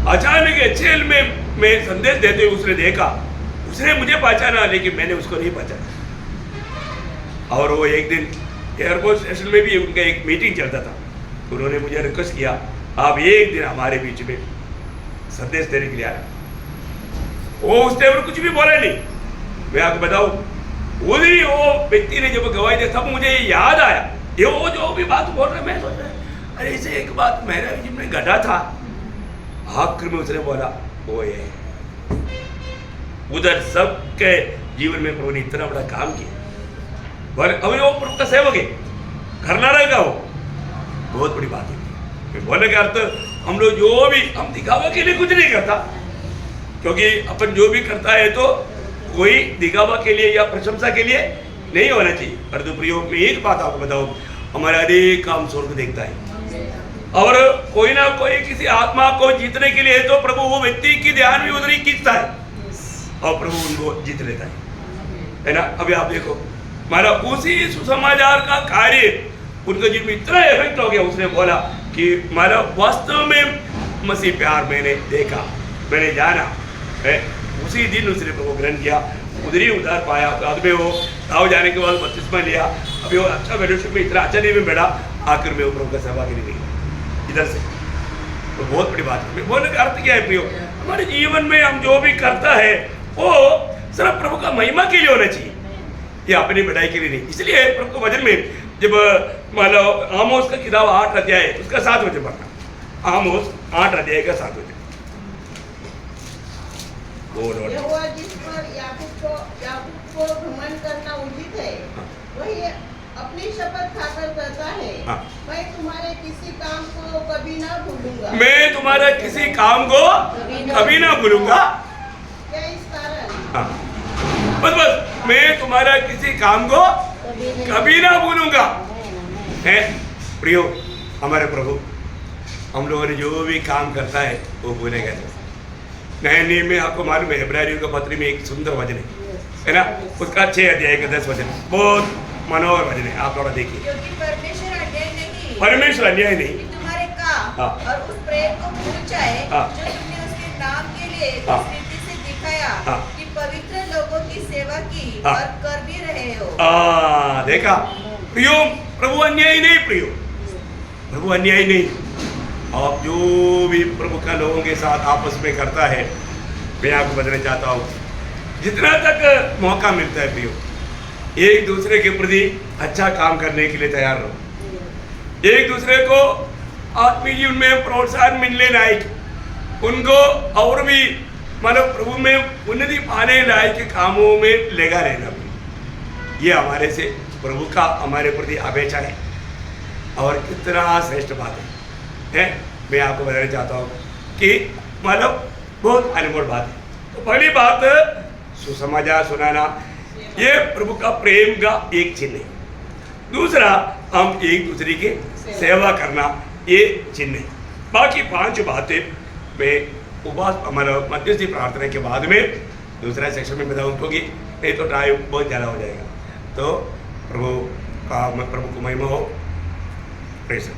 अचानक जेल में मैं संदेश देते हुए उसने देखा, उसने मुझे पहचाना, लेकिन मैंने उसको नहीं पहचाना। और वो एक दिन एयरपोर्ट स्टेशन में भी उनका एक मीटिंग चलता था, उन्होंने मुझे रिक्वेस्ट किया आप एक दिन हमारे बीच में संदेश देने के लिए आए। वो उस टाइम पर कुछ भी बोला नहीं। मैं आपको बताऊं, उसी वो व्यक्ति ने जब गवाही दी तब मुझे याद आया, ये वो जो भी बात बोल रहे, मैं सोच रहा अरे इसे एक बात मेरे जीवन में घटा था। आखिर में उसने बोला वो है। उधर सबके जीवन में प्रभु ने इतना बड़ा काम किया और अभी वो प्रभु का सेवक है, करना रहेगा वो, बहुत बड़ी बात है। बोलने का अर्थ हम लोग जो भी हम दिखावा के लिए कुछ नहीं करता, क्योंकि अपन जो भी करता है तो कोई दिखावा के लिए या प्रशंसा के लिए नहीं होना चाहिए। परंतु प्रियो, मैं एक बात आपको बताऊं, हमारा हरेक काम स्वर्ग देखता है और कोई ना कोई किसी आत्मा को जीतने के लिए तो प्रभु वो व्यक्ति की ध्यान भी उधर ही खींचता है और प्रभु उनको जीत लेता है ना। अभी आप देखो, हमारा उसी सुसमाचार का कार्य उनका जीवन में इतना इफेक्ट हो गया, उसने बोला कि हमारा वास्तव में मसीह प्यार मैंने देखा, मैंने जाना है। उसी दिन उसने प्रभु ग्रहण किया, उधर ही उधार पाया। बाद में वो गाँव जाने के बाद बपतिस्मा लिया, अभी वो अच्छा फेलोशिप में इतना अच्छा नहीं में बैठा, आखिर में वो प्रभु का सेवा के लिए गई इधर से। तो बहुत बड़ी बात है। बोलने का अर्थ क्या है प्रियो, हमारे जीवन में हम जो भी करता है वो सिर्फ प्रभु का महिमा के लिए होना चाहिए, ये अपनी बढ़ाई के लिए नहीं। इसलिए प्रभु को वचन में जब मान लो आमोस का किताब 8 अध्याय उसका 7 वचन पढ़ना, आमोस 8 अध्याय का 7 वचन। यहोवा जिस पर याकूब को घमंड करना उचित है, वही अपनी शपथ खाकर कहता है, मैं तुम्हारे किसी काम को कभी ना भूलूंगा। मैं तुम्हारा किसी काम को कभी ना भूलूंगा। क्या इस कारण? बस मैं तुम्हारा किसी काम को कभी ना भूलूंगा। है प्रियो, हमारे प्रभु हम लोगों ने जो भी काम करता है वो भूलेगा नहीं। नए नियम में आपको मालूम है, इब्रानियों का पत्री में एक सुंदर वचन है ना, उसका 6 अध्याय का 10 वचन, बहुत मनोहर वचन है, आप थोड़ा देखिए। क्योंकि परमेश्वर अन्याय नहीं, परमेश्वर अन्याय नहीं, कि तुम्हारे काम और उस प्रेम को भूल जाए जो तुमने उसके नाम के लिए इस रीति से दिखाया कि पवित्र लोगों की सेवा की और कर भी रहे हो। देखा प्रियो, प्रभु अन्याय नहीं, प्रियो प्रभु अन्याय नहीं। आप जो भी प्रभु का लोगों के साथ आपस में करता है, मैं आपको बताना चाहता हूँ, जितना तक मौका मिलता है प्रियो, एक दूसरे के प्रति अच्छा काम करने के लिए तैयार रहो। एक दूसरे को आत्मीय जीवन में प्रोत्साहन मिलने लायक, उनको और भी मतलब प्रभु में उन्नति पाने लायक कामों में लगा रहना, ये हमारे से प्रभु का हमारे प्रति अपेक्षा है और कितना श्रेष्ठ बात है। मैं आपको बताना चाहता हूँ कि मतलब बहुत अनमोल बात है। तो पहली बात, सुसमाचार सुनाना, ये प्रभु का प्रेम का एक चिन्ह है। दूसरा, हम एक दूसरे की सेवा करना, ये चिन्ह है। बाकी 5 बातें मैं उपवास हमारा मध्यस्थी प्रार्थना के बाद में दूसरा सेक्शन में बताऊँ, क्योंकि नहीं तो टाइम बहुत ज़्यादा हो जाएगा। तो प्रभु को महिमा हो। प्रेज़